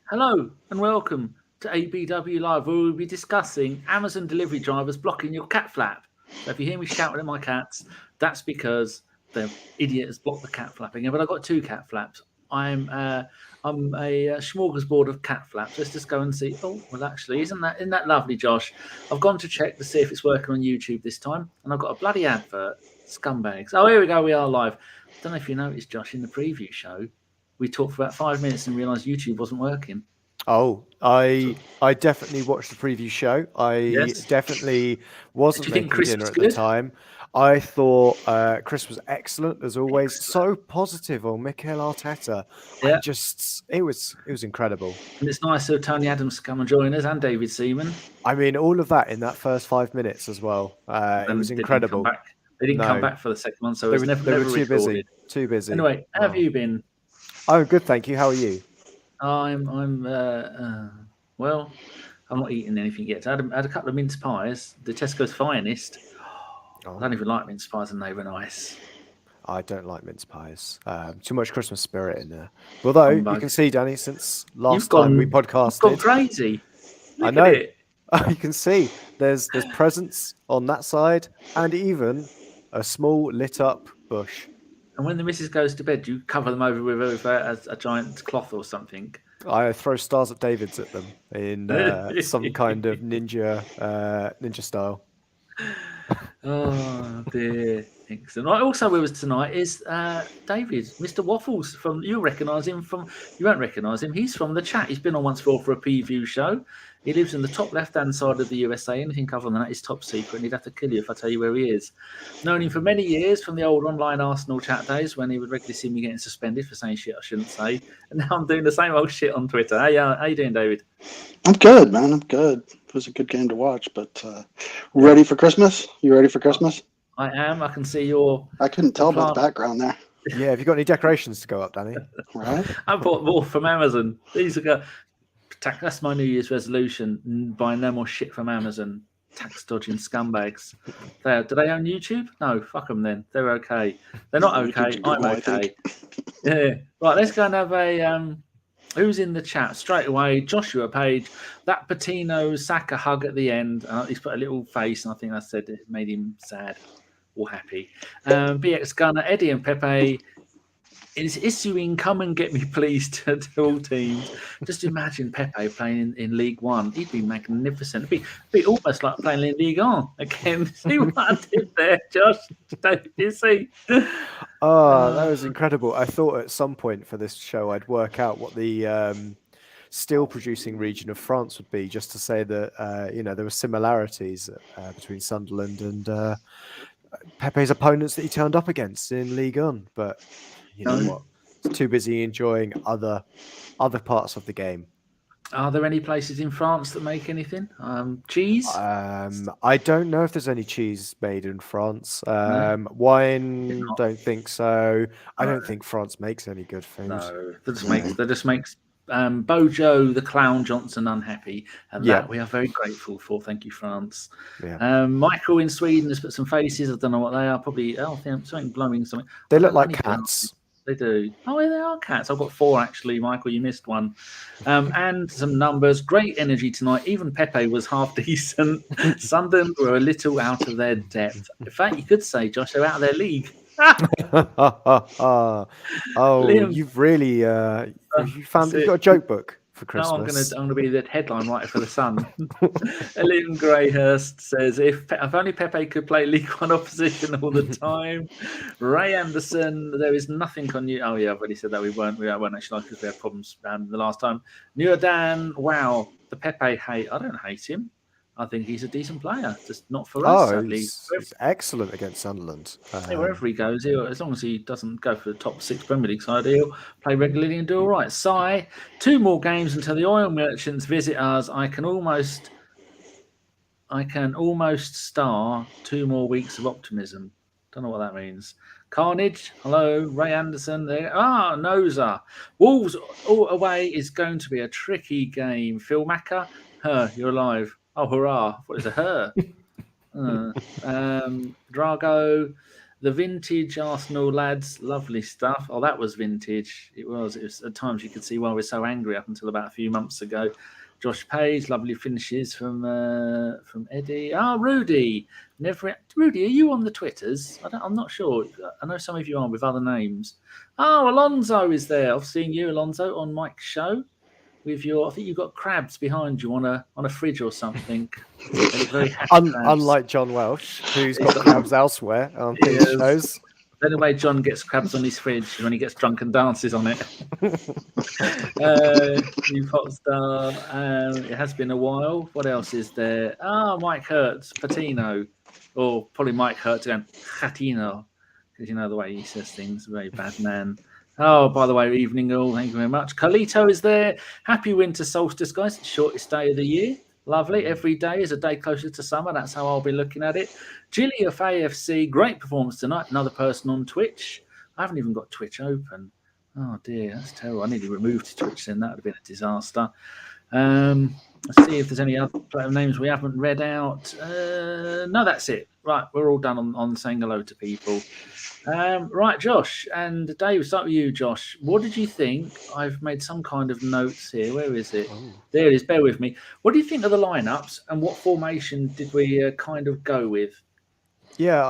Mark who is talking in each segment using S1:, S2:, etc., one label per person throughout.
S1: Hello and welcome to ABW Live, where we'll be discussing Amazon delivery drivers blocking your cat flap. So if you hear me shouting at my cats, that's because the idiot has blocked the cat flapping. But I've got two cat flaps. I'm a smorgasbord of cat flaps. Let's just go and see. Oh, well, actually, isn't that lovely, Josh? I've gone to check to see if it's working on YouTube this time, and I've got a bloody advert. Scumbags. Oh, here we go. We are live. I don't know if you noticed, Josh, in the preview show, we talked for about 5 minutes and realised YouTube wasn't working.
S2: Oh, I definitely watched the preview show. I
S1: Yes.
S2: definitely wasn't
S1: Did you think
S2: making
S1: Chris
S2: dinner
S1: was
S2: at the
S1: good?
S2: time. I thought Chris was excellent as always. So positive on Mikel Arteta.
S1: Yeah.
S2: And just it was incredible.
S1: And it's nice for Tony Adams to come and join us, and David Seaman.
S2: I mean, all of that in that first 5 minutes as well. It was incredible.
S1: They didn't come back for the second one, so it was never
S2: too
S1: recorded.
S2: busy. Too busy.
S1: Anyway, how have you been?
S2: I'm good, thank you. How are you?
S1: Well, I'm not eating anything yet. I had a couple of mince pies, the Tesco's finest. I don't even like mince pies, and they were nice.
S2: I don't like mince pies. Too much Christmas spirit in there. Although you can see, Danny, since last time we podcasted,
S1: you've gone crazy.
S2: I know. You can see there's presents on that side, and even a small lit up bush.
S1: And when the missus goes to bed, you cover them over with a giant cloth or something.
S2: I throw stars of David's at them in some kind of ninja style.
S1: Oh dear. Excellent. Right, also with us tonight is David, Mr. Waffles. You won't recognise him. He's from the chat. He's been on once before for a preview show. He lives in the top left-hand side of the USA. Anything other than that is top secret, and he'd have to kill you if I tell you where he is. Known him for many years from the old online Arsenal chat days when he would regularly see me getting suspended for saying shit I shouldn't say. And now I'm doing the same old shit on Twitter. How you doing, David?
S3: I'm good, man. I'm good. It was a good game to watch, but ready for Christmas? You ready for Christmas?
S1: I am. I can see your...
S3: I couldn't tell by the background there.
S2: Yeah, have you got any decorations to go up, Danny?
S3: Right.
S1: I bought more from Amazon. That's my New Year's resolution. Buy no more shit from Amazon. Tax dodging scumbags. Do they own YouTube? No, fuck them then. They're okay. They're not okay. I'm okay. Yeah. Right, let's go and have a... who's in the chat straight away? Joshua Page. That Patino Saka hug at the end. He's put a little face, and I think I said it made him sad or happy. BX Gunner, Eddie and Pepe is issuing "Come and Get Me Please" to all teams. Just imagine Pepe playing in League One. He'd be magnificent. It'd be almost like playing in League One again. See what I did there, Josh? Don't you see?
S2: Oh, that was incredible. I thought at some point for this show I'd work out what the steel producing region of France would be, just to say that there were similarities between Sunderland and Pepe's opponents that he turned up against in Ligue 1. But you know what? He's too busy enjoying other parts of the game.
S1: Are there any places in France that make anything? Cheese?
S2: I don't know if there's any cheese made in France. Wine, don't think so. I don't think France makes any good food.
S1: No, that just makes Bojo the Clown Johnson unhappy, and that we are very grateful for. Thank you, France.
S2: Yeah.
S1: Michael in Sweden has put some faces. I don't know what they are. Probably something blowing something.
S2: They look like cats.
S1: They do. Oh, they are cats. I've got 4 actually. Michael, you missed one. And some numbers. Great energy tonight. Even Pepe was half decent. Sunderland were a little out of their depth. In fact, you could say, Josh, they're out of their league.
S3: Liam,
S2: you've really you've got a joke book for Christmas.
S1: No, I'm gonna be the headline writer for the Sun. Liam Greyhurst says, if only Pepe could play League One opposition all the time. Ray Anderson, there is nothing on you. Oh yeah, I've already said that we weren't actually because we had problems the last time. Nuadan, wow, the Pepe hate. I don't hate him. I think he's a decent player, just not for us.
S2: He's excellent against Sunderland.
S1: Wherever he goes, as long as he doesn't go for the top 6 Premier League side, he'll play regularly and do all right. Sai, 2 more games until the oil merchants visit us. I can almost star 2 more weeks of optimism. Don't know what that means. Carnage, hello, Ray Anderson there. Noza. Wolves all away is going to be a tricky game. Phil Macker, you're alive. Oh, hurrah. What is a her? Drago. The vintage Arsenal lads, lovely stuff. Oh, that was vintage. It was. It was at times you could see why we're so angry up until about a few months ago. Josh Page, lovely finishes from Eddie. Rudy. Rudy, are you on the Twitters? I'm not sure. I know some of you are with other names. Alonso is there. I've seen you, Alonso, on Mike's show with your. I think you've got crabs behind you on a fridge or something. They look very happy.
S2: Unlike John Welsh, who's got crabs elsewhere on his shows.
S1: The way John gets crabs on his fridge when he gets drunk and dances on it. New pop star. It has been a while. What else is there? Mike Hertz, Patino, or probably Mike Hertz and Patino, because you know the way he says things. Very bad man. Oh, by the way, evening all. Thank you very much. Carlito is there. Happy winter solstice, guys. Shortest day of the year. Lovely. Every day is a day closer to summer. That's how I'll be looking at it. Gilly of AFC, great performance tonight. Another person on Twitch. I haven't even got Twitch open. Oh, dear. That's terrible. I nearly removed Twitch then. That would have been a disaster. Let's see if there's any other names we haven't read out. No, that's it. Right. We're all done on saying hello to people. Right, Josh and Dave, start with you, Josh. What did you think? I've made some kind of notes here. Where is it? There it is. Bear with me. What do you think of the lineups and what formation did we kind of go with?
S2: Yeah,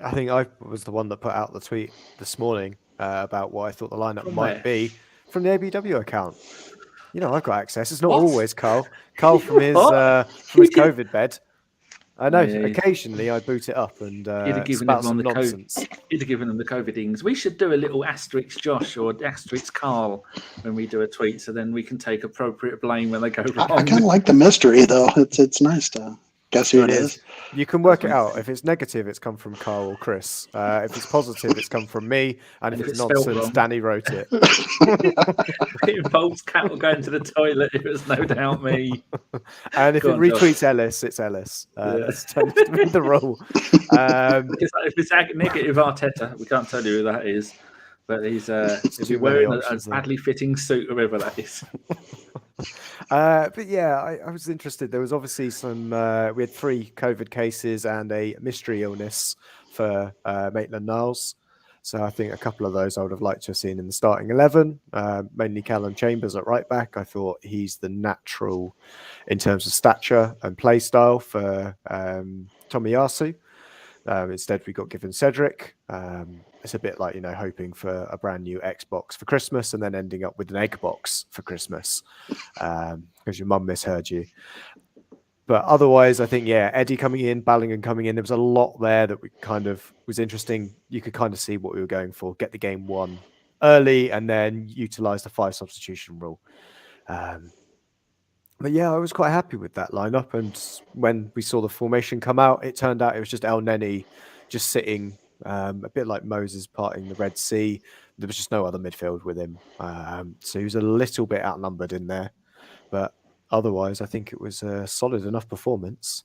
S2: I think I was the one that put out the tweet this morning about what I thought the lineup might be from the ABW account. You know, I've got access. It's not always Carl. Carl from his COVID bed. I know. Yeah. Occasionally, I boot it up and spout some nonsense.
S1: You'd have given them the COVID-ings. We should do a little asterisk Josh or asterisk Carl when we do a tweet, so then we can take appropriate blame when they go wrong.
S3: I kind of like the mystery, though. It's nice to guess who it is.
S2: You can work it out. If it's negative, it's come from Carl or Chris. If it's positive, it's come from me. And if it's nonsense, Danny wrote it.
S1: It involves cattle going to the toilet. It was no doubt me.
S2: And if it retweets Ellis, it's Ellis. That's tends to be the rule.
S1: If it's negative Arteta, we can't tell you who that is. But he's wearing a badly fitting suit, whoever that is.
S2: But yeah, I was interested. There was obviously some. We had 3 COVID cases and a mystery illness for Maitland-Niles. So I think a couple of those I would have liked to have seen in the starting 11. Mainly Callum Chambers at right back. I thought he's the natural in terms of stature and play style for Tomiyasu. Instead, we got given Cedric. It's a bit like, hoping for a brand new Xbox for Christmas and then ending up with an egg box for Christmas because your mum misheard you. But otherwise, I think, Eddie coming in, Bellerin coming in, there was a lot there that we kind of was interesting. You could kind of see what we were going for, get the game won early and then utilize the 5 substitution rule. But yeah, I was quite happy with that lineup. And when we saw the formation come out, it turned out it was just El Neni just sitting a bit like Moses parting the Red Sea. There was just no other midfield with him. So he was a little bit outnumbered in there. But otherwise, I think it was a solid enough performance.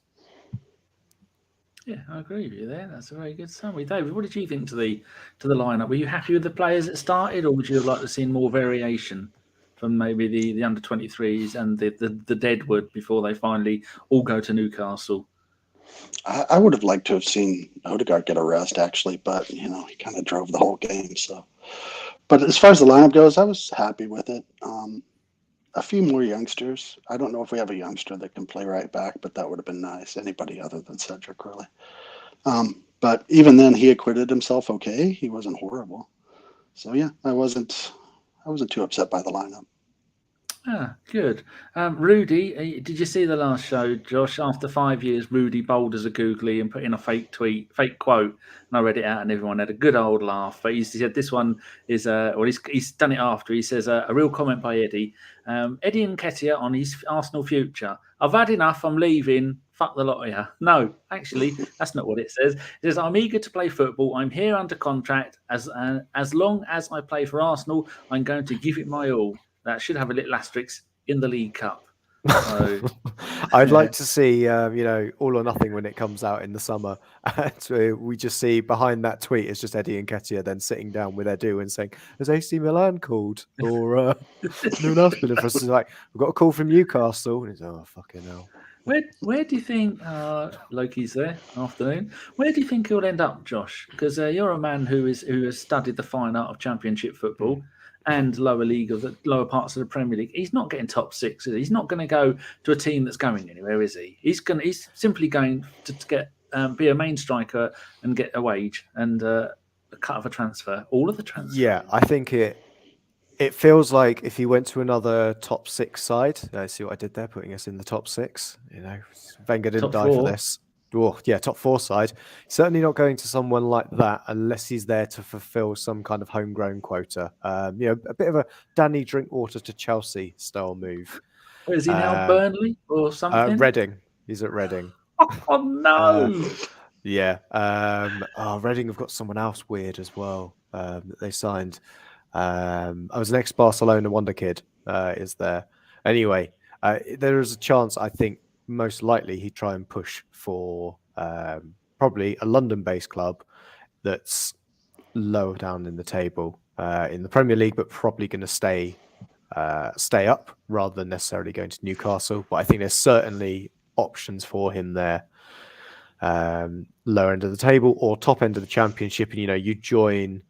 S1: Yeah, I agree with you there. That's a very good summary. David, what did you think to the lineup? Were you happy with the players that started, or would you have liked to see more variation from maybe the under-23s and the Deadwood before they finally all go to Newcastle?
S3: I would have liked to have seen Odegaard get a rest, actually, but, he kind of drove the whole game. So, but as far as the lineup goes, I was happy with it. A few more youngsters. I don't know if we have a youngster that can play right back, but that would have been nice. Anybody other than Cedric, really. But even then, he acquitted himself okay. He wasn't horrible. So, yeah, I wasn't too upset by the lineup.
S1: Good. Rudy, did you see the last show, Josh? After 5 years, Rudy bowled as a googly and put in a fake quote, and I read it out, and everyone had a good old laugh. But he said this one is, he's done it after. He says a real comment by Eddie. Eddie Nketiah on his Arsenal future. I've had enough. I'm leaving. Fuck the lot of you. No, actually, that's not what it says. It says, I'm eager to play football. I'm here under contract. As long as I play for Arsenal, I'm going to give it my all. That should have a little asterisk in the League Cup. So,
S2: I'd like to see, all or nothing when it comes out in the summer. So we just see behind that tweet is just Eddie Nketiah then sitting down with Edu and saying, "Has AC Milan called?" Or no one else been for us. Like, we've got a call from Newcastle, and he's fucking hell.
S1: Where do you think Loki's there? Afternoon. Where do you think he'll end up, Josh? Because you're a man who has studied the fine art of Championship football and lower league of the lower parts of the Premier League. He's not getting top six. Is he? He's not going to go to a team that's going anywhere, is he? He's simply going to get be a main striker and get a wage and a cut of a transfer. All of the transfer.
S2: Yeah, I think it feels like if he went to another top six side, see what I did there, putting us in the top six. Wenger didn't
S1: Top
S2: die
S1: four.
S2: for this. Oh, yeah, top four side. Certainly not going to someone like that unless he's there to fulfill some kind of homegrown quota. A bit of a Danny Drinkwater to Chelsea style move.
S1: Where is he now? Burnley or something?
S2: Reading. He's at Reading.
S1: Oh no!
S2: Yeah. Reading have got someone else weird as well that they signed. I was an ex-Barcelona wonder kid. Is there? Anyway, there is a chance. I think most likely he'd try and push for probably a London-based club that's lower down in the table in the Premier League, but probably going to stay up rather than necessarily going to Newcastle. But I think there's certainly options for him there, lower end of the table or top end of the Championship, and you join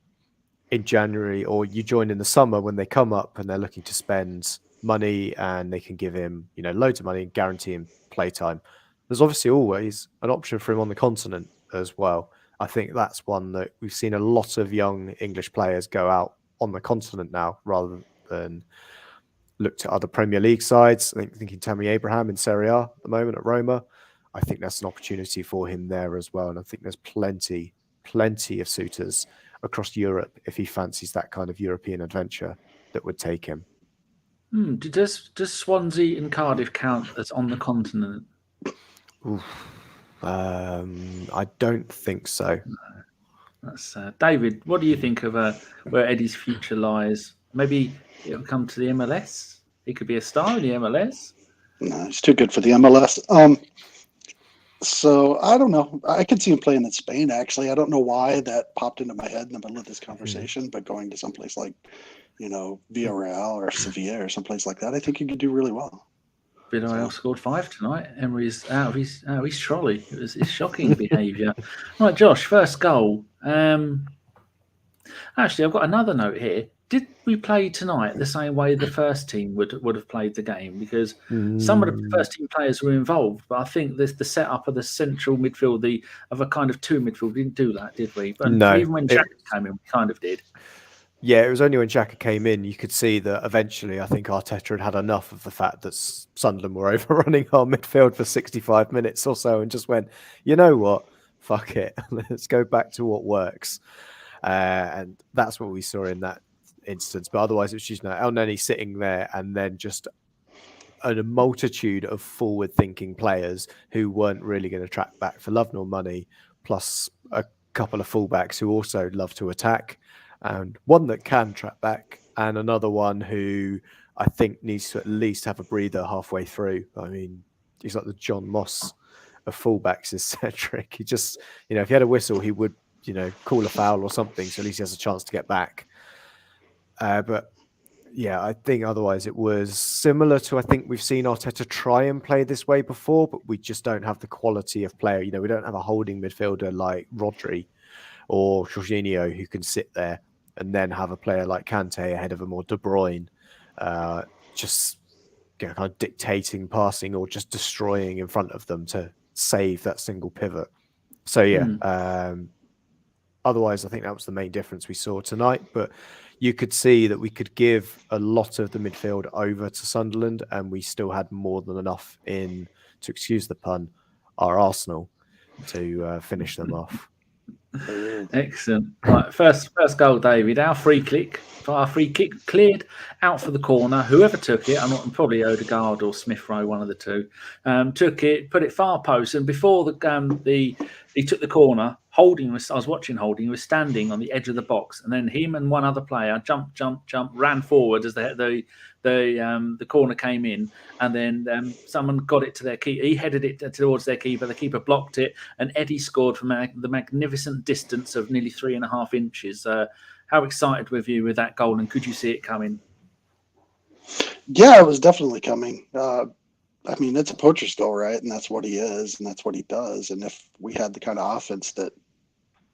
S2: in January or you join in the summer when they come up and they're looking to spend money and they can give him loads of money and guarantee him playtime. There's obviously always an option for him on the continent as well. I think that's one that we've seen a lot of young English players go out on the continent now rather than look to other Premier League sides. I think thinking Tammy Abraham in Serie A at the moment at Roma. I think that's an opportunity for him there as well. And I think there's plenty of suitors across Europe if he fancies that kind of European adventure that would take him.
S1: Does Swansea and Cardiff count as on the continent?
S2: I don't think so.
S1: No. That's David. What do you think of where Eddie's future lies? Maybe it'll come to the MLS. He could be a star in the MLS.
S3: No, he's too good for the MLS. So I don't know. I could see him playing in Spain. Actually, I don't know why that popped into my head in the middle of this conversation. But going to someplace like, Villarreal or Sevilla or someplace like that, I think he could do really well.
S1: Villarreal scored 5 tonight. Emery's out of his trolley. It's shocking behaviour. Right, Josh, first goal. Actually, I've got another note here. Did we play tonight the same way the first team would have played the game? Because some of the first team players were involved, but I think the setup of the central midfield, of a kind of two midfield, didn't do that, did we? But
S2: no,
S1: even when Jack came in, we kind of did.
S2: Yeah, it was only when Xhaka came in you could see that eventually I think Arteta had enough of the fact that Sunderland were overrunning our midfield for 65 minutes or so and just went, you know what, fuck it, let's go back to what works. And that's what we saw in that instance. But otherwise it was just El Neni sitting there and then just a multitude of forward-thinking players who weren't really going to track back for love nor money, plus a couple of fullbacks who also love to attack. And one that can track back, and another one who I think needs to at least have a breather halfway through. I mean, he's like the John Moss of fullbacks, is Cedric. He just, if he had a whistle, he would, call a foul or something, so at least he has a chance to get back. But yeah, I think otherwise it was similar to, I think we've seen Arteta try and play this way before, but we just don't have the quality of player. We don't have a holding midfielder like Rodri or Jorginho who can sit there and then have a player like Kante ahead of him or De Bruyne, just kind of dictating passing or just destroying in front of them to save that single pivot. So yeah, otherwise I think that was the main difference we saw tonight. But you could see that we could give a lot of the midfield over to Sunderland and we still had more than enough in, to excuse the pun, our Arsenal to finish them off.
S1: Excellent. Right, first goal, David. Our free kick cleared out for the corner. Whoever took it, I'm probably Odegaard or Smith Rowe, one of the two, took it, put it far post, and before he took the corner, Holding was standing on the edge of the box, and then him and one other player jumped, ran forward as the corner came in, and then someone got it to their keeper. He headed it towards their keeper. The keeper blocked it, and Eddie scored from the magnificent distance of nearly 3.5 inches. How excited were you with that goal, and could you see it coming?
S3: Yeah, it was definitely coming. I mean, it's a poacher's goal, right? And that's what he is, and that's what he does. And if we had the kind of offense that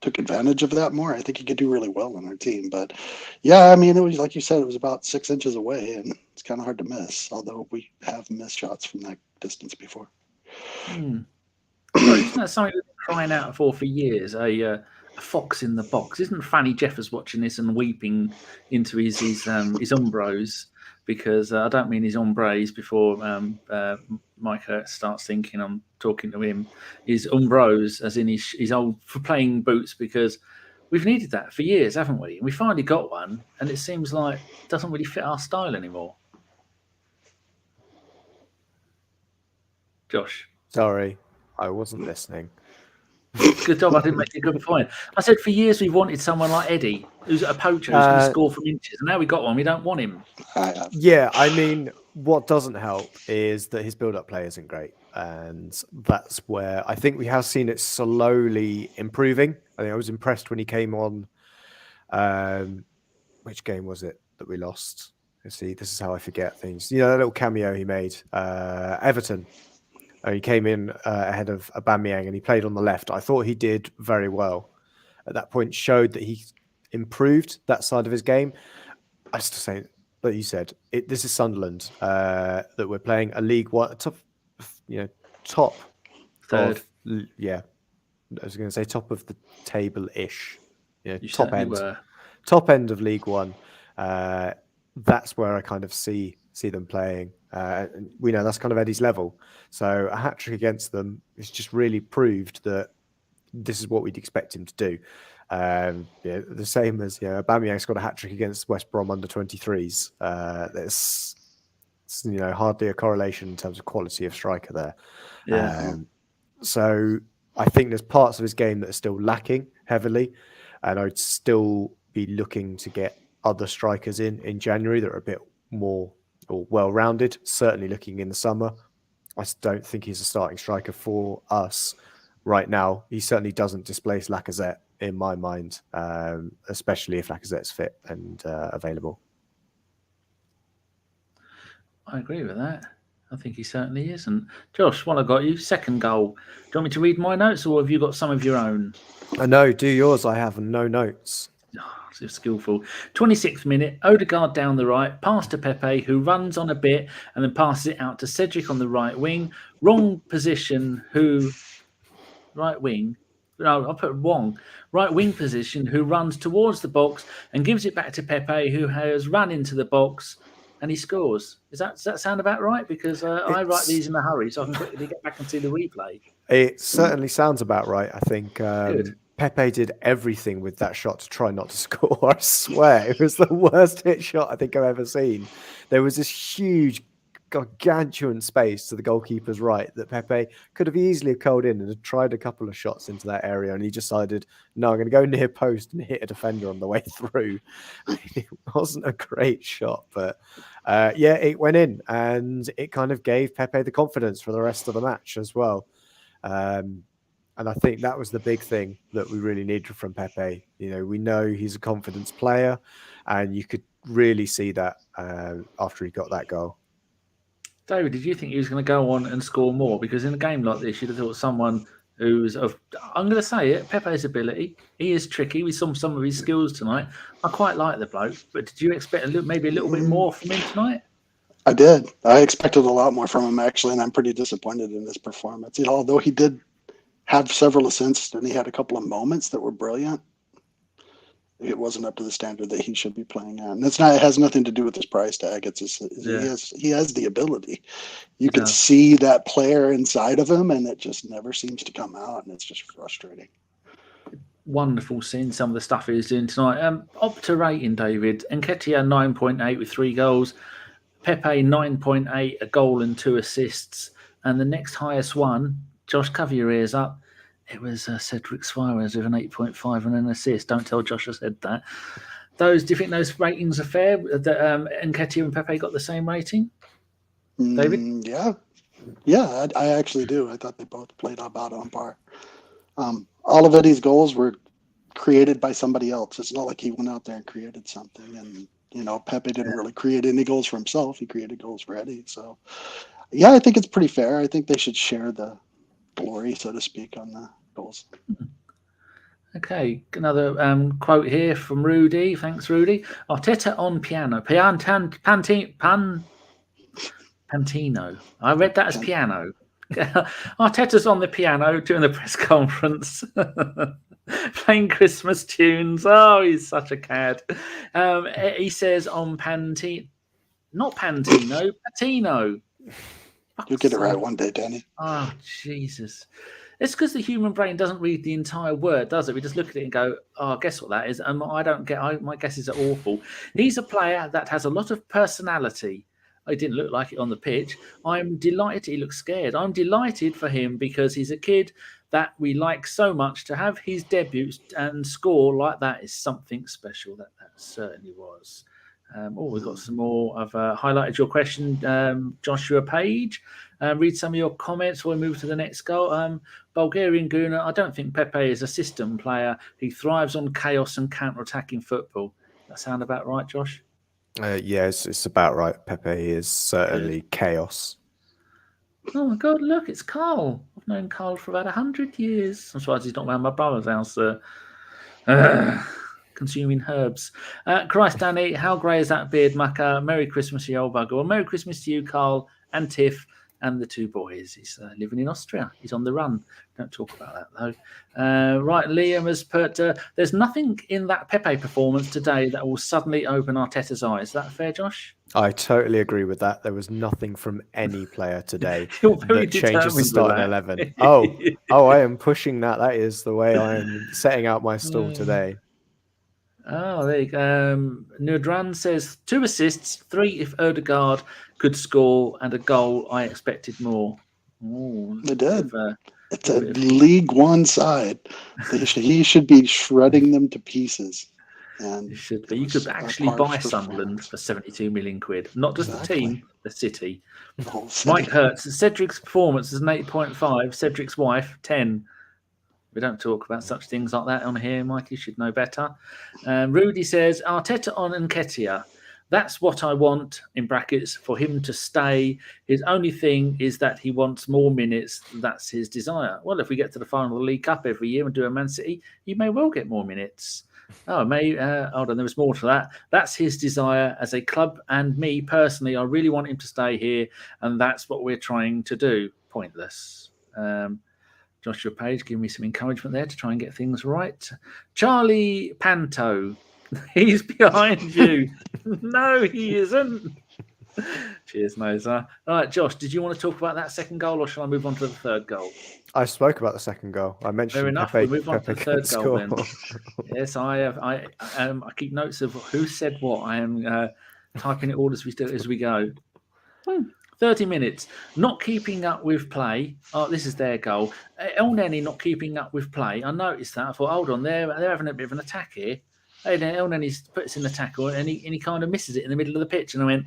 S3: took advantage of that more, I think he could do really well on our team. But yeah, I mean, it was like you said, it was about 6 inches away, and it's kind of hard to miss. Although we have missed shots from that distance before.
S1: Well, isn't that something we've been crying out for years? A fox in the box. Isn't Fanny Jeffers watching this and weeping into his umbros? Because I don't mean his ombres before Micah starts thinking I'm talking to him. His umbros, as in his old for playing boots, because we've needed that for years, haven't we? And we finally got one, and it seems like it doesn't really fit our style anymore. Josh.
S2: Sorry, I wasn't listening.
S1: Good job, I didn't make a good point. I said for years we've wanted someone like Eddie, who's a poacher, who's going to score from inches, and now we got one. We don't want him.
S2: Yeah, I mean, what doesn't help is that his build-up play isn't great, and that's where I think we have seen it slowly improving. I think I was impressed when he came on. Which game was it that we lost? Let's see, this is how I forget things. You know, that little cameo he made, Everton. He came in ahead of Aubameyang and he played on the left. I thought he did very well. At that point, showed that he improved that side of his game. I still say, but you said this is Sunderland that we're playing a League One top
S1: third.
S2: I was going to say top of the table ish.
S1: You
S2: top end,
S1: were.
S2: top end of League One. That's where I kind of see them playing. We know that's kind of Eddie's level. So a hat-trick against them has just really proved that this is what we'd expect him to do. The same as Aubameyang's got a hat-trick against West Brom under 23s. There's hardly a correlation in terms of quality of striker there.
S1: Yeah.
S2: So I think there's parts of his game that are still lacking heavily, and I'd still be looking to get other strikers in January that are a bit more or well-rounded. Certainly looking in the summer. I don't think he's a starting striker for us right now. He certainly doesn't displace Lacazette in my mind, especially if Lacazette's fit and available.
S1: I agree with that. I think he certainly is. And Josh, while I got you, second goal. Do you want me to read my notes or have you got some of your own?
S2: No, do yours. I have no notes.
S1: So skillful. 26th minute, Odegaard down the right, pass to Pepe, who runs on a bit and then passes it out to Cedric on the right wing. Wrong position, right wing. No, I'll put wrong. Right wing position, who runs towards the box and gives it back to Pepe, who has run into the box and he scores. Does that sound about right? Because I write these in a hurry, so I can quickly get back and see the replay.
S2: It certainly sounds about right. I think
S1: Good.
S2: Pepe did everything with that shot to try not to score. I swear, it was the worst hit shot I think I've ever seen. There was this huge, gargantuan space to the goalkeeper's right that Pepe could have easily curled in and had tried a couple of shots into that area, and he decided, no, I'm going to go near post and hit a defender on the way through. It wasn't a great shot, but it went in, and it kind of gave Pepe the confidence for the rest of the match as well. And I think that was the big thing that we really needed from Pepe. We know he's a confidence player, and you could really see that after he got that goal.
S1: David, did you think he was going to go on and score more? Because in a game like this, you'd have thought someone who's I'm going to say it, Pepe's ability. He is tricky. We saw some of his skills tonight. I quite like the bloke, but did you expect maybe a little bit more from him tonight?
S3: I did. I expected a lot more from him, actually, and I'm pretty disappointed in his performance. Although he did have several assists and he had a couple of moments that were brilliant, it wasn't up to the standard that he should be playing at. And it has nothing to do with his price tag. He has the ability. You can see that player inside of him, and it just never seems to come out, and it's just frustrating.
S1: Wonderful seeing some of the stuff he's doing tonight. Opta rating, David. Nketiah 9.8 with 3 goals. Pepe 9.8, a goal and 2 assists. And the next highest one, Josh, cover your ears up. It was Cedric Suarez with an 8.5 and an assist. Don't tell Josh I said that. Do you think those ratings are fair? That Nketiah and Pepe got the same rating? David?
S3: Yeah, I actually do. I thought they both played about on par. All of Eddie's goals were created by somebody else. It's not like he went out there and created something. And, Pepe didn't really create any goals for himself. He created goals for Eddie. So Yeah, I think it's pretty fair. I think they should share the glory, so to speak, on the goals.
S1: Okay, another quote here from Rudy. Thanks, Rudy. Arteta on piano. Pantino. I read that as piano. Arteta's on the piano during the press conference, playing Christmas tunes. Oh, he's such a cad. He says on not Pantino, Patino.
S3: You'll get it right one day, Danny.
S1: Oh, Jesus. It's because the human brain doesn't read the entire word, does it? We just look at it and go, oh, guess what that is? I don't get, my guesses are awful. He's a player that has a lot of personality. It didn't look like it on the pitch. I'm delighted. He looks scared. I'm delighted for him because he's a kid that we like so much. To have his debut and score like that is something special. That certainly was. We've got some more. I've highlighted your question, Joshua Page. Read some of your comments before we move to the next goal. Bulgarian Guna, I don't think Pepe is a system player. He thrives on chaos and counter-attacking football. Does that sound about right, Josh?
S2: Yeah, it's about right. Pepe is certainly chaos.
S1: Oh my God, look, it's Carl. I've known Carl for about 100 years. I'm surprised he's not around my brother's house consuming herbs. Christ, Danny, how grey is that beard, Mucker? Merry Christmas, you old bugger. Well, Merry Christmas to you, Carl and Tiff and the two boys. He's living in Austria. He's on the run. Don't talk about that, though. Right, Liam has put, there's nothing in that Pepe performance today that will suddenly open Arteta's eyes. Is that fair, Josh?
S2: I totally agree with that. There was nothing from any player today
S1: that
S2: changes the starting 11. Oh, I am pushing that. That is the way I am setting out my stall today.
S1: Oh, there you go. Nudran says 2 assists, 3 if Odegaard could score, and a goal. I expected more. Oh,
S3: they did. It's a League One side. He should be shredding them to pieces. And
S1: should be. You could actually buy Sunderland for 72 million quid. Not just the team, the city. Mike Hertz. Cedric's performance is an 8.5. Cedric's wife, 10. We don't talk about such things like that on here, Mike. You should know better. Rudy says, Arteta on Nketiah. That's what I want, in brackets, for him to stay. His only thing is that he wants more minutes. That's his desire. Well, if we get to the final of the League Cup every year and do a Man City, you may well get more minutes. Hold on, there was more to that. That's his desire as a club, and me personally, I really want him to stay here, and that's what we're trying to do. Pointless. Joshua Page, give me some encouragement there to try and get things right. Charlie Panto, he's behind you. No, he isn't. Cheers, Moser. All right, Josh, did you want to talk about that second goal, or shall I move on to the third goal?
S2: I spoke about the second goal. I mentioned
S1: fair enough.
S2: Pepe,
S1: We'll move on to the third goal then. Yes, I have. I keep notes of who said what. I am typing it all as we go. 30 minutes. Not keeping up with play. Oh, this is their goal. El Neni not keeping up with play. I noticed that. I thought, hold on, they're having a bit of an attack here. And then El Neni puts in the tackle and he kind of misses it in the middle of the pitch. And I went,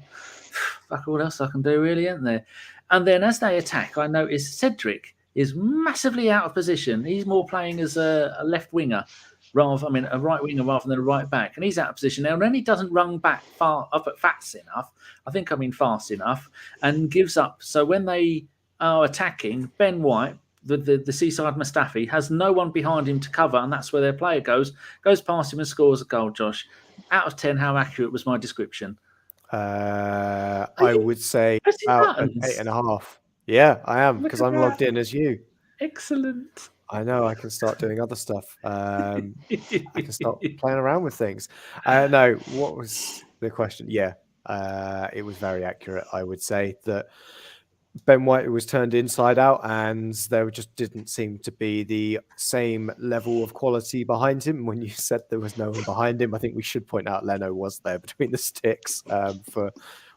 S1: fuck, what else I can do, really, isn't there? And then as they attack, I noticed Cedric is massively out of position. He's more playing as a left winger, a right winger rather than a right back. And he's out of position now. And then he doesn't run back far up at fast enough. Fast enough, and gives up. So when they are attacking, Ben White, the Seaside Mustafi, has no one behind him to cover, and that's where their player goes past him and scores a goal. Josh, out of 10, how accurate was my description?
S2: I would say about an 8.5. Yeah, I am, because I'm logged in as you.
S1: Excellent.
S2: I know, I can start doing other stuff. I can start playing around with things. No, what was the question? Yeah, it was very accurate. I would say that Ben White was turned inside out, and there just didn't seem to be the same level of quality behind him. When you said there was no one behind him, I think we should point out Leno was there between the sticks for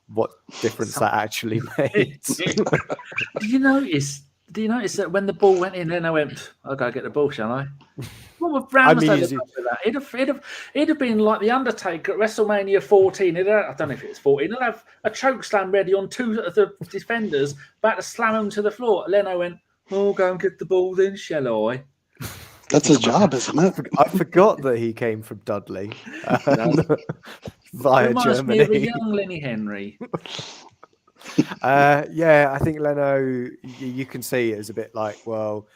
S2: what difference that actually made.
S1: Do you notice that when the ball went in, Leno went, I'll go get the ball, shall I? What would Ramsdale that? It'd have been like the Undertaker at WrestleMania 14. I don't know if it was 14. He'll have a choke slam ready on 2 of the defenders, about to slam them to the floor. Leno went, "Oh, go and get the ball then, shall I?"
S3: That's his job, isn't it?
S2: I forgot that he came from Dudley via
S1: Reminds
S2: Germany.
S1: me of a young Lenny Henry.
S2: Yeah, I think Leno, you can see it as a bit like, well,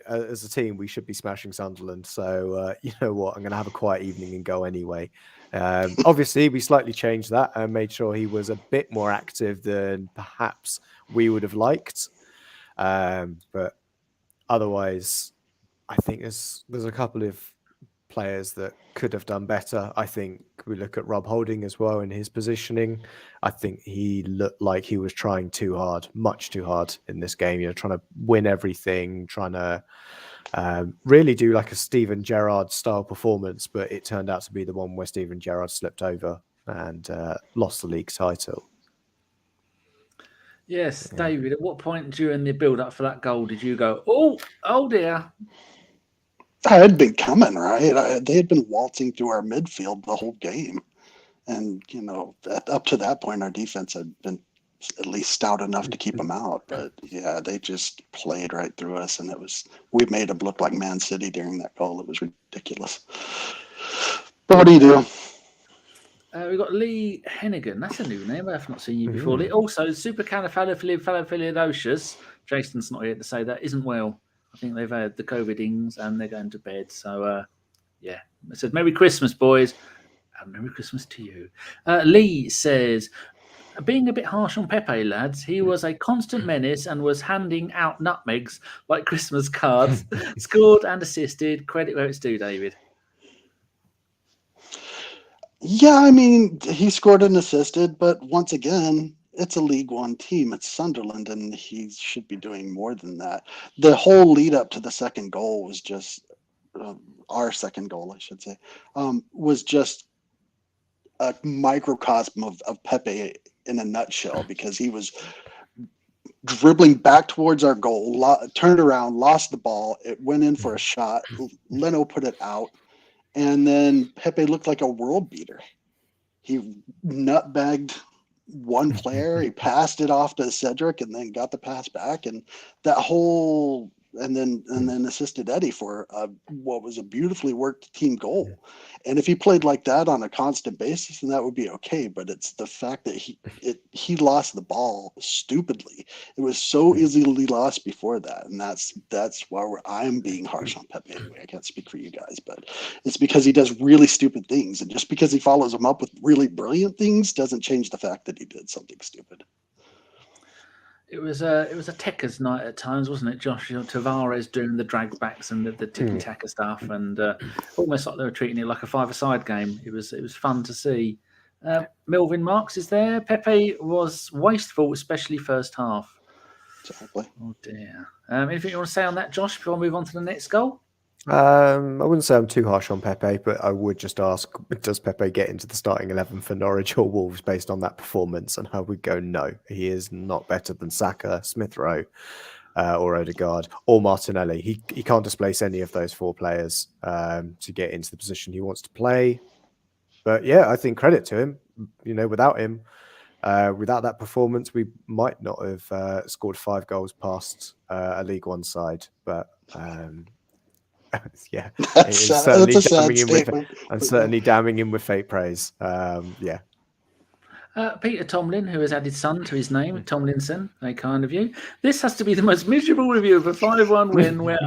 S2: as a team, we should be smashing Sunderland. So, you know what? I'm going to have a quiet evening and go anyway. Obviously, we slightly changed that and made sure he was a bit more active than perhaps we would have liked. But otherwise, I think there's a couple of players that could have done better. I think we look at Rob Holding as well in his positioning. I think he looked like he was trying too hard, much too hard in this game, trying to win everything, trying to really do like a Steven Gerrard style performance, but it turned out to be the one where Steven Gerrard slipped over and lost the league title.
S1: Yes, David, at what point during the build-up for that goal did you go, oh dear?
S3: I had been coming, right? They had been waltzing through our midfield the whole game. And, up to that point, our defense had been at least stout enough to keep them out. But, yeah, they just played right through us. And we made them look like Man City during that goal. It was ridiculous. But what do you do?
S1: We've got Lee Hennigan. That's a new name. I've not seen you before. Lee. Also, supercalifragilisticexpialidocious. Jason's not here to say that isn't well. I think they've had the COVID-ings and they're going to bed. So, yeah. It says, Merry Christmas, boys. And Merry Christmas to you. Lee says, being a bit harsh on Pepe, lads, he was a constant menace and was handing out nutmegs like Christmas cards. Scored and assisted. Credit where it's due, David.
S3: Yeah, I mean, he scored and assisted, but once again, it's a League One team. It's Sunderland, and he should be doing more than that. The whole lead up to the second goal was just our second goal, I should say, was just a microcosm of Pepe in a nutshell, because he was dribbling back towards our goal, turned around, lost the ball. It went in for a shot. Leno put it out, and then Pepe looked like a world beater. He nutbagged one player, he passed it off to Cedric and then got the pass back, and that whole and then assisted Eddie for what was a beautifully worked team goal. And if he played like that on a constant basis, then that would be okay. But it's the fact that he lost the ball stupidly. It was so easily lost before that, and that's why I'm being harsh on Pepe anyway. I can't speak for you guys, but it's because he does really stupid things, and just because he follows them up with really brilliant things doesn't change the fact that he did something stupid.
S1: It was a techers night at times, wasn't it, Josh? Tavares doing the drag backs and the tiki-taka stuff, and almost like they were treating it like a five-a-side game. It was fun to see. Melvin Marks is there. Pepe was wasteful, especially first half.
S3: Exactly.
S1: Oh dear. Anything you want to say on that, Josh, before I move on to the next goal?
S2: I wouldn't say I'm too harsh on Pepe, but I would just ask, does Pepe get into the starting 11 for Norwich or Wolves based on that performance? And I would go, no, he is not better than Saka, Smith Rowe, or Odegaard, or Martinelli. He can't displace any of those four players to get into the position he wants to play. But yeah, I think credit to him. Without him, without that performance, we might not have scored 5 goals past a League One side. But yeah,
S3: That's a sad statement.
S2: I'm certainly damning him with fake praise. Yeah.
S1: Peter Tomlin, who has added son to his name, Tomlinson, very kind of you. This has to be the most miserable review of a 5-1 win where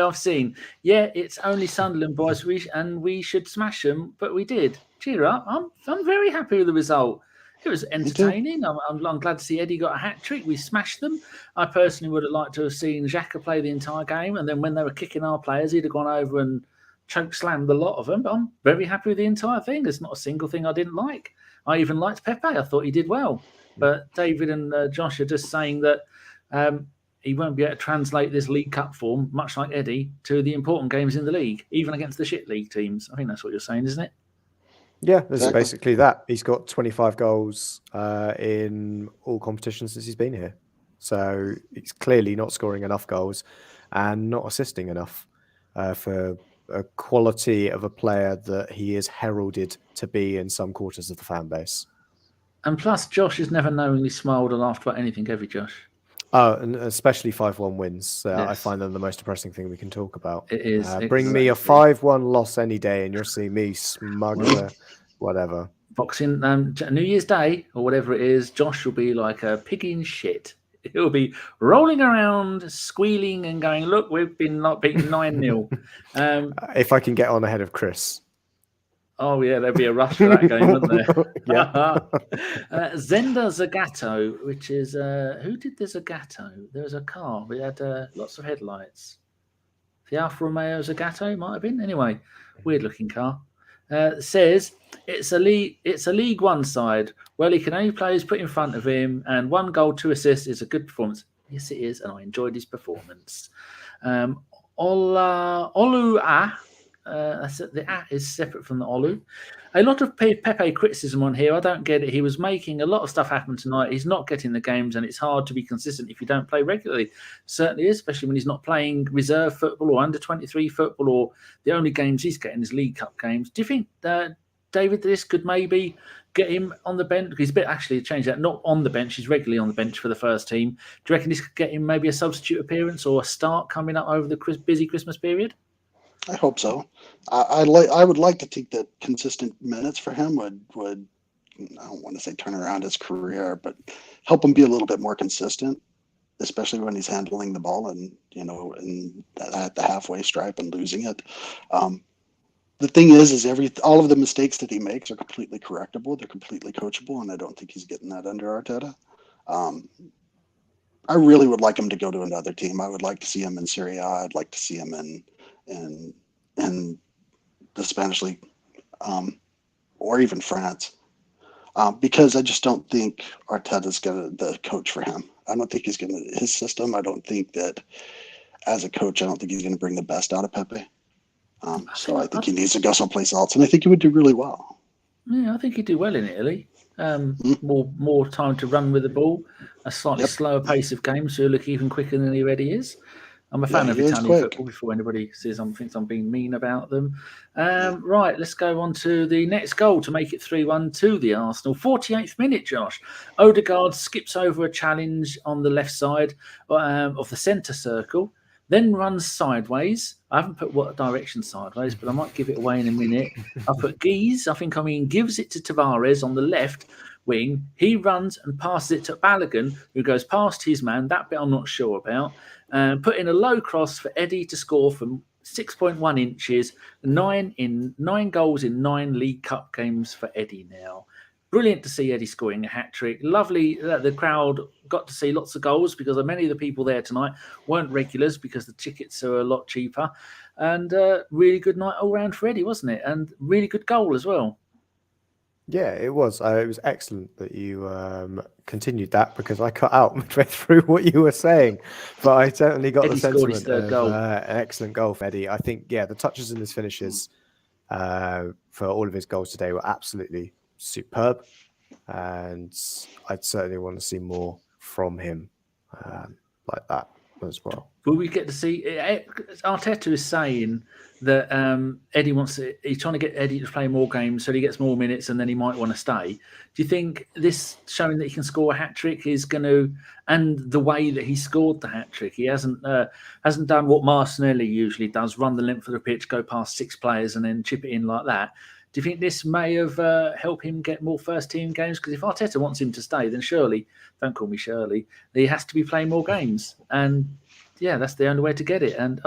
S1: I've seen. Yeah, it's only Sunderland, boys, we should smash them, but we did. Cheer up! I'm very happy with the result. It was entertaining. I'm glad to see Eddie got a hat-trick. We smashed them. I personally would have liked to have seen Xhaka play the entire game, and then when they were kicking our players, he'd have gone over and choke-slammed a lot of them. But I'm very happy with the entire thing. There's not a single thing I didn't like. I even liked Pepe. I thought he did well. But David and Josh are just saying that he won't be able to translate this League Cup form, much like Eddie, to the important games in the league, even against the shit league teams. I think that's what you're saying, isn't it?
S2: Yeah, this is basically that. He's got 25 goals in all competitions since he's been here. So he's clearly not scoring enough goals and not assisting enough for a quality of a player that he is heralded to be in some quarters of the fan base.
S1: And plus, Josh has never knowingly smiled or laughed about anything, have you, Josh?
S2: Oh, and especially 5-1 wins.
S1: Yes.
S2: I find them the most depressing thing we can talk about.
S1: It is.
S2: Bring me a 5-1 loss any day and you'll see me smug whatever.
S1: Boxing New Year's Day or whatever it is, Josh will be like a pig in shit. He'll be rolling around, squealing, and going, "Look, we've been not beaten 9-0."
S2: If I can get on ahead of Chris.
S1: Oh yeah, there'd be a rush for that game, wouldn't there?
S2: Yeah.
S1: Zenda Zagato, which is who did the Zagato? There was a car. We had lots of headlights. The Alfa Romeo Zagato might have been. Anyway, weird looking car. Says it's a League One side. Well, he can only players put in front of him, and 1 goal, 2 assists is a good performance. Yes, it is, and I enjoyed his performance. Olu the A is separate from the Olu. A lot of Pepe criticism on here. I don't get it. He was making a lot of stuff happen tonight. He's not getting the games, and it's hard to be consistent if you don't play regularly. Certainly is, especially when he's not playing reserve football or under-23 football, or the only games he's getting is League Cup games. Do you think, David, this could maybe get him on the bench? He's a bit actually changed that. Not on the bench. He's regularly on the bench for the first team. Do you reckon this could get him maybe a substitute appearance or a start coming up over the busy Christmas period?
S3: I hope so. I would like to think that consistent minutes for him would I don't want to say turn around his career, but help him be a little bit more consistent, especially when he's handling the ball and at the halfway stripe and losing it. The thing is all of the mistakes that he makes are completely correctable. They're completely coachable, and I don't think he's getting that under Arteta. I really would like him to go to another team. I would like to see him in Serie A. I'd like to see him in the Spanish league, or even France, because I just don't think Arteta's the coach for him. I don't think he's his system. I don't think that as a coach, I don't think he's going to bring the best out of Pepe. So I think he needs to go someplace else, and I think he would do really well.
S1: Yeah, I think he'd do well in Italy. More time to run with the ball, a slightly slower pace of game, so he'll look even quicker than he already is. I'm a fan of Italian football, before anybody says thinks I'm being mean about them. Right, let's go on to the next goal to make it 3-1 to the Arsenal. 48th minute, Josh. Odegaard skips over a challenge on the left side of the centre circle, then runs sideways. I haven't put what direction sideways, but I might give it away in a minute. I put gives it to Tavares on the left wing. He runs and passes it to Bellerin, who goes past his man. That bit I'm not sure about. Put in a low cross for Eddie to score from 6.1 inches. 9 goals in 9 League Cup games for Eddie now. Brilliant to see Eddie scoring a hat-trick. Lovely that the crowd got to see lots of goals, because many of the people there tonight weren't regulars because the tickets are a lot cheaper. And really good night all round for Eddie, wasn't it? And really good goal as well.
S2: Yeah, it was. It was excellent that you continued that, because I cut out midway through what you were saying. But I certainly got
S1: Eddie
S2: the sentiment
S1: scored his third goal.
S2: An excellent goal for Eddie. I think, the touches and his finishes for all of his goals today were absolutely superb, and I'd certainly want to see more from him like that as well.
S1: Will we get to see? Arteta is saying that he's trying to get Eddie to play more games so he gets more minutes, and then he might want to stay. Do you think this showing that he can score a hat trick is going to, and the way that he scored the hat trick, he hasn't done what Martinelli usually does: run the length of the pitch, go past 6 players, and then chip it in like that. Do you think this may have helped him get more first-team games? Because if Arteta wants him to stay, then surely, don't call me Shirley, he has to be playing more games. And, that's the only way to get it. And,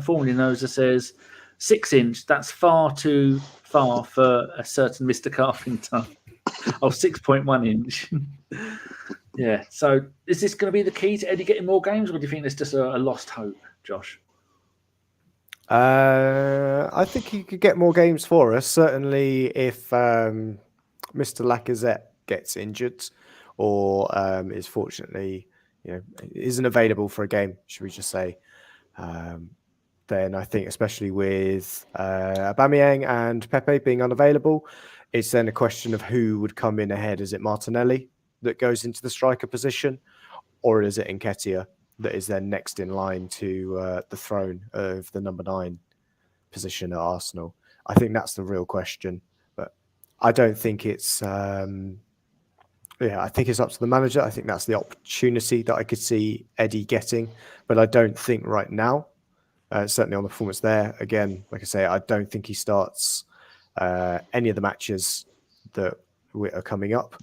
S1: Formula Noser says, 6-inch, that's far too far for a certain Mr. Carpenter. 6.1 inch. Yeah, so is this going to be the key to Eddie getting more games, or do you think it's just a lost hope, Josh?
S2: I think he could get more games for us. Certainly, if Mr. Lacazette gets injured, or is fortunately, isn't available for a game, should we just say? Then I think, especially with Aubameyang and Pepe being unavailable, it's then a question of who would come in ahead. Is it Martinelli that goes into the striker position, or is it Nketiah that is then next in line to the throne of the number 9 position at Arsenal? I think that's the real question. But I don't think it's... I think it's up to the manager. I think that's the opportunity that I could see Eddie getting. But I don't think right now, certainly on the performance there, again, like I say, I don't think he starts any of the matches that are coming up.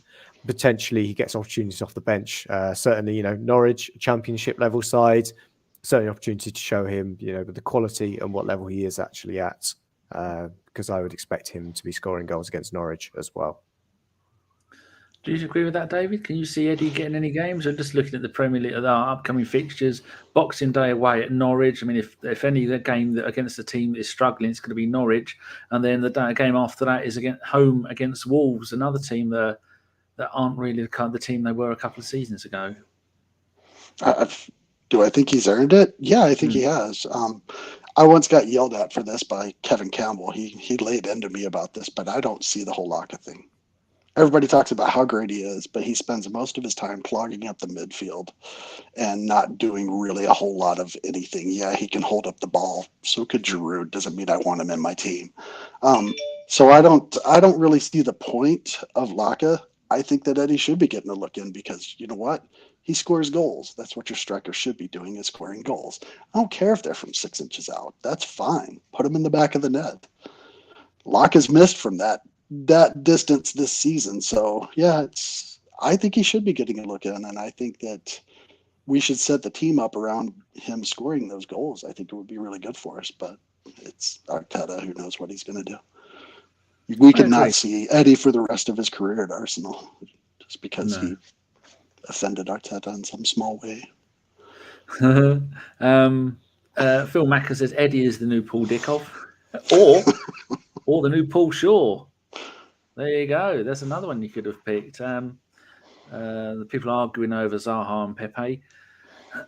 S2: Potentially he gets opportunities off the bench. Certainly, Norwich, championship level side, certainly opportunity to show him, the quality and what level he is actually at. Because I would expect him to be scoring goals against Norwich as well.
S1: Do you agree with that, David? Can you see Eddie getting any games? Or just looking at the Premier League, our upcoming fixtures, Boxing Day away at Norwich. I mean, if any the game that against the team that is struggling, it's going to be Norwich, and then the game after that is home against Wolves, another team that aren't really the team they were a couple of seasons ago.
S3: Do I think he's earned it? Yeah, I think he has. I once got yelled at for this by Kevin Campbell. He laid into me about this, but I don't see the whole Laka thing. Everybody talks about how great he is, but he spends most of his time clogging up the midfield and not doing really a whole lot of anything. Yeah, he can hold up the ball. So could Giroud. Doesn't mean I want him in my team. So I don't really see the point of Laka. I think that Eddie should be getting a look in because you know what? He scores goals. That's what your striker should be doing, is scoring goals. I don't care if they're from 6 inches out. That's fine. Put them in the back of the net. Laka's missed from that distance this season. So yeah, I think he should be getting a look in, and I think that we should set the team up around him scoring those goals. I think it would be really good for us, but it's Arteta who knows what he's going to do. We cannot see Eddie for the rest of his career at Arsenal just because he offended Arteta in some small way.
S1: Phil Macker says Eddie is the new Paul Dickov, or the new Paul Shaw. There you go. There's another one you could have picked. The people are arguing over Zaha and Pepe.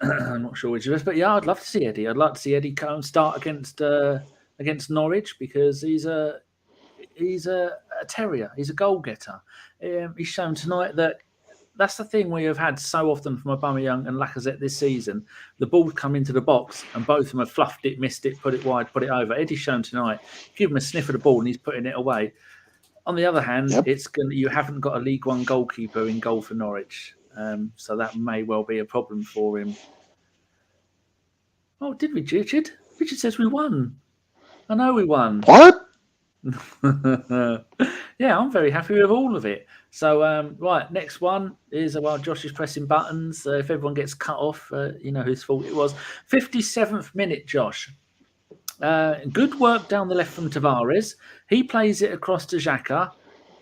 S1: I'm not sure which of us, but yeah, I'd love to see Eddie. I'd like to see Eddie come and start against Norwich because he's a terrier. He's a goal getter. He's shown tonight that's the thing we have had so often from Aubameyang and Lacazette this season. The ball's come into the box and both of them have fluffed it, missed it, put it wide, put it over. Eddie's shown tonight, give him a sniff of the ball and he's putting it away. On the other hand, you haven't got a League One goalkeeper in goal for Norwich, so that may well be a problem for him. Oh, did we, Richard? Richard says we won. I know we won.
S3: What?
S1: Yeah, I'm very happy with all of it. So, right, next one is while Josh is pressing buttons. If everyone gets cut off, you know whose fault it was. 57th minute, Josh. Good work down the left from Tavares. He plays it across to Saka.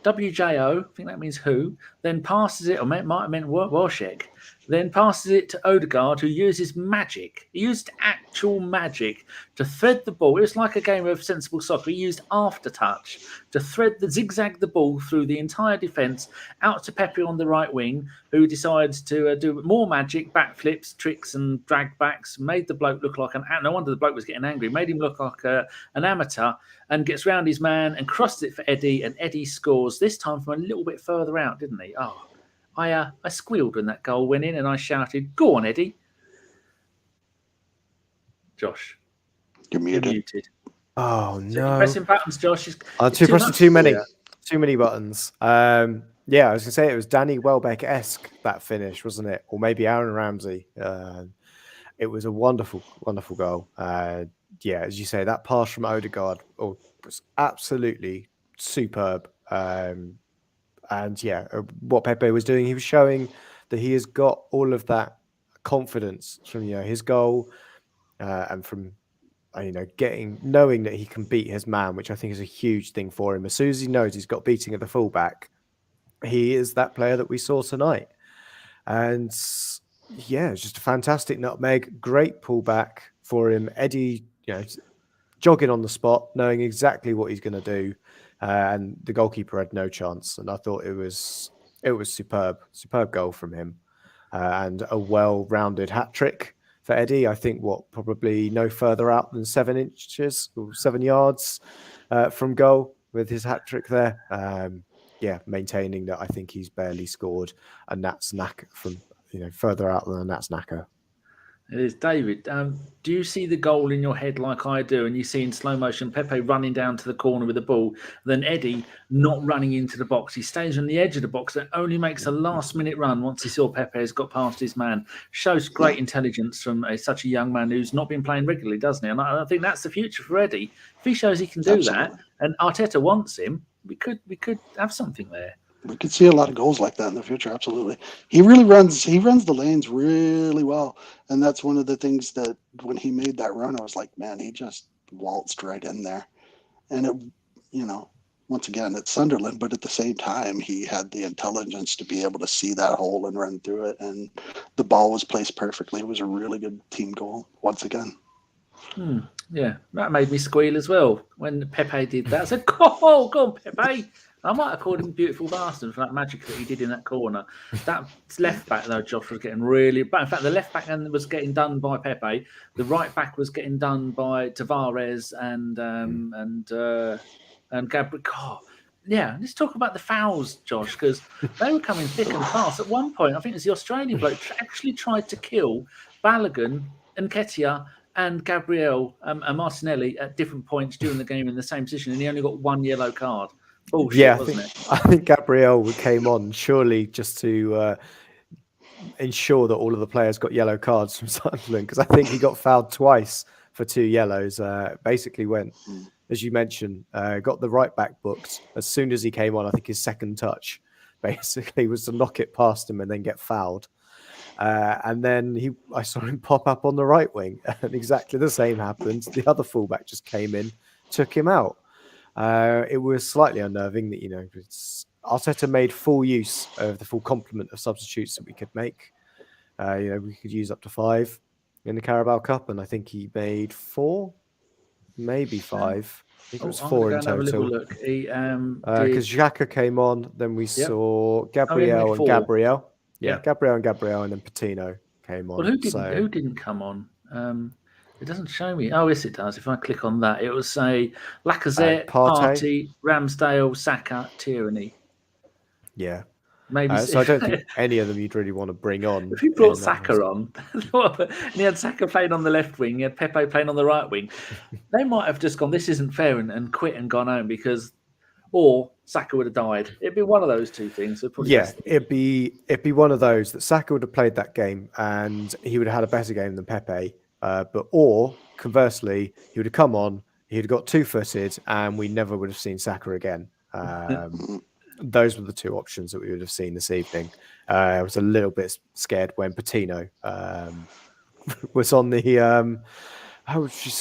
S1: WJO, I think that means who, then passes it, or might have meant Warshek, then passes it to Odegaard, who uses magic. He used actual magic to thread the ball. It was like a game of sensible soccer. He used aftertouch to zigzag the ball through the entire defence out to Pepe on the right wing, who decides to do more magic, backflips, tricks and drag backs, made the bloke look like no wonder the bloke was getting angry, made him look like an amateur, and gets round his man and crosses it for Eddie, and Eddie scores, this time from a little bit further out, didn't he? Oh, I squealed when that goal went in and I shouted, "Go on, Eddie." Josh.
S3: You're muted.
S2: Oh, no.
S1: So pressing buttons, Josh.
S2: I'm pressing too many. Yeah. Too many buttons. Yeah, I was going to say it was Danny Welbeck-esque, that finish, wasn't it? Or maybe Aaron Ramsey. It was a wonderful, wonderful goal. Yeah, as you say, that pass from Odegaard was absolutely superb. And yeah, what Pepe was doing, he was showing that he has got all of that confidence from his goal and from knowing that he can beat his man, which I think is a huge thing for him. As soon as he knows he's got beating at the fullback, he is that player that we saw tonight. And yeah, it's just a fantastic nutmeg, great pullback for him. Eddie, jogging on the spot, knowing exactly what he's going to do. And the goalkeeper had no chance. And I thought it was superb goal from him. And a well-rounded hat-trick for Eddie. I think probably no further out than 7 inches or 7 yards from goal with his hat-trick there. Yeah, maintaining that I think he's barely scored a Nats knack from further out than a Nats knacker.
S1: It is. David, do you see the goal in your head like I do, and you see in slow motion Pepe running down to the corner with the ball, then Eddie not running into the box? He stays on the edge of the box and only makes a last-minute run once he saw Pepe has got past his man. Shows great intelligence from such a young man who's not been playing regularly, doesn't he? And I think that's the future for Eddie. If he shows he can do that, and Arteta wants him, we could have something there.
S3: We could see a lot of goals like that in the future. Absolutely, he runs the lanes really well, and that's one of the things that when he made that run, I was like, man, he just waltzed right in there, and it, once again, it's Sunderland, but at the same time, he had the intelligence to be able to see that hole and run through it, and the ball was placed perfectly. It was a really good team goal once again.
S1: Yeah, that made me squeal as well when Pepe did that. I said, "Go on, Pepe!" I might have called him beautiful bastard for that magic that he did in that corner. That left back though, Josh, was getting really bad. In fact, the left back was getting done by Pepe. The right back was getting done by Tavares and Gabriel. God, yeah, let's talk about the fouls, Josh, because they were coming thick and fast. At one point, I think it was the Australian bloke actually tried to kill Bellerin, Nketiah, and Gabriel and Martinelli at different points during the game in the same position, and he only got one yellow card. Bullshit,
S2: Yeah,
S1: wasn't it?
S2: I think Gabriel came on surely just to ensure that all of the players got yellow cards from Sunderland, because I think he got fouled twice for 2 yellows. Basically went, as you mentioned, got the right back booked. As soon as he came on, I think his second touch basically was to knock it past him and then get fouled. And then I saw him pop up on the right wing, and exactly the same happened. The other fullback just came in, took him out. It was slightly unnerving that, Arteta made full use of the full complement of substitutes that we could make. We could use up to 5 in the Carabao Cup, and I think he made 4, maybe 5. I think it was 4 in total. Have a look. Because Xhaka came on, then we saw Gabriel and Gabriel. Yeah, Gabriel and Gabriel, and then Patino came on.
S1: Well, who didn't come on? It doesn't show me. Oh, yes, it does. If I click on that, it will say Lacazette, Partey, Ramsdale, Saka, Tierney.
S2: Yeah.
S1: Maybe.
S2: So I don't think any of them you'd really want to bring on.
S1: If you brought Saka on, and he had Saka playing on the left wing, he had Pepe playing on the right wing, they might have just gone, this isn't fair, and quit and gone home or Saka would have died. It'd be one of those two things.
S2: It'd be one of those that Saka would have played that game and he would have had a better game than Pepe. Or conversely, he would have come on, he'd have got 2-footed, and we never would have seen Saka again. Those were the 2 options that we would have seen this evening. I was a little bit scared when Patino was on the how would you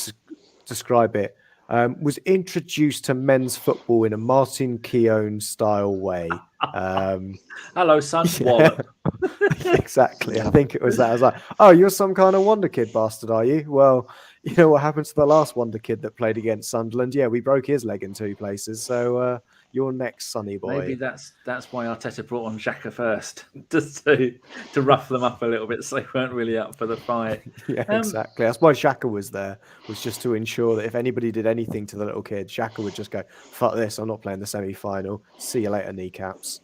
S2: describe it? Was introduced to men's football in a Martin Keown style way.
S1: Hello, son. Wallop.
S2: Exactly. I think it was that. I was like, oh, you're some kind of wonder kid bastard, are you? Well, you know what happened to the last wonder kid that played against Sunderland? Yeah, we broke his leg in 2 places. So you're next, sonny boy.
S1: Maybe that's why Arteta brought on Xhaka first, just to rough them up a little bit, so they weren't really up for the fight.
S2: Yeah, exactly. That's why Xhaka was there, was just to ensure that if anybody did anything to the little kid, Xhaka would just go, fuck this, I'm not playing the semi-final. See you later, kneecaps.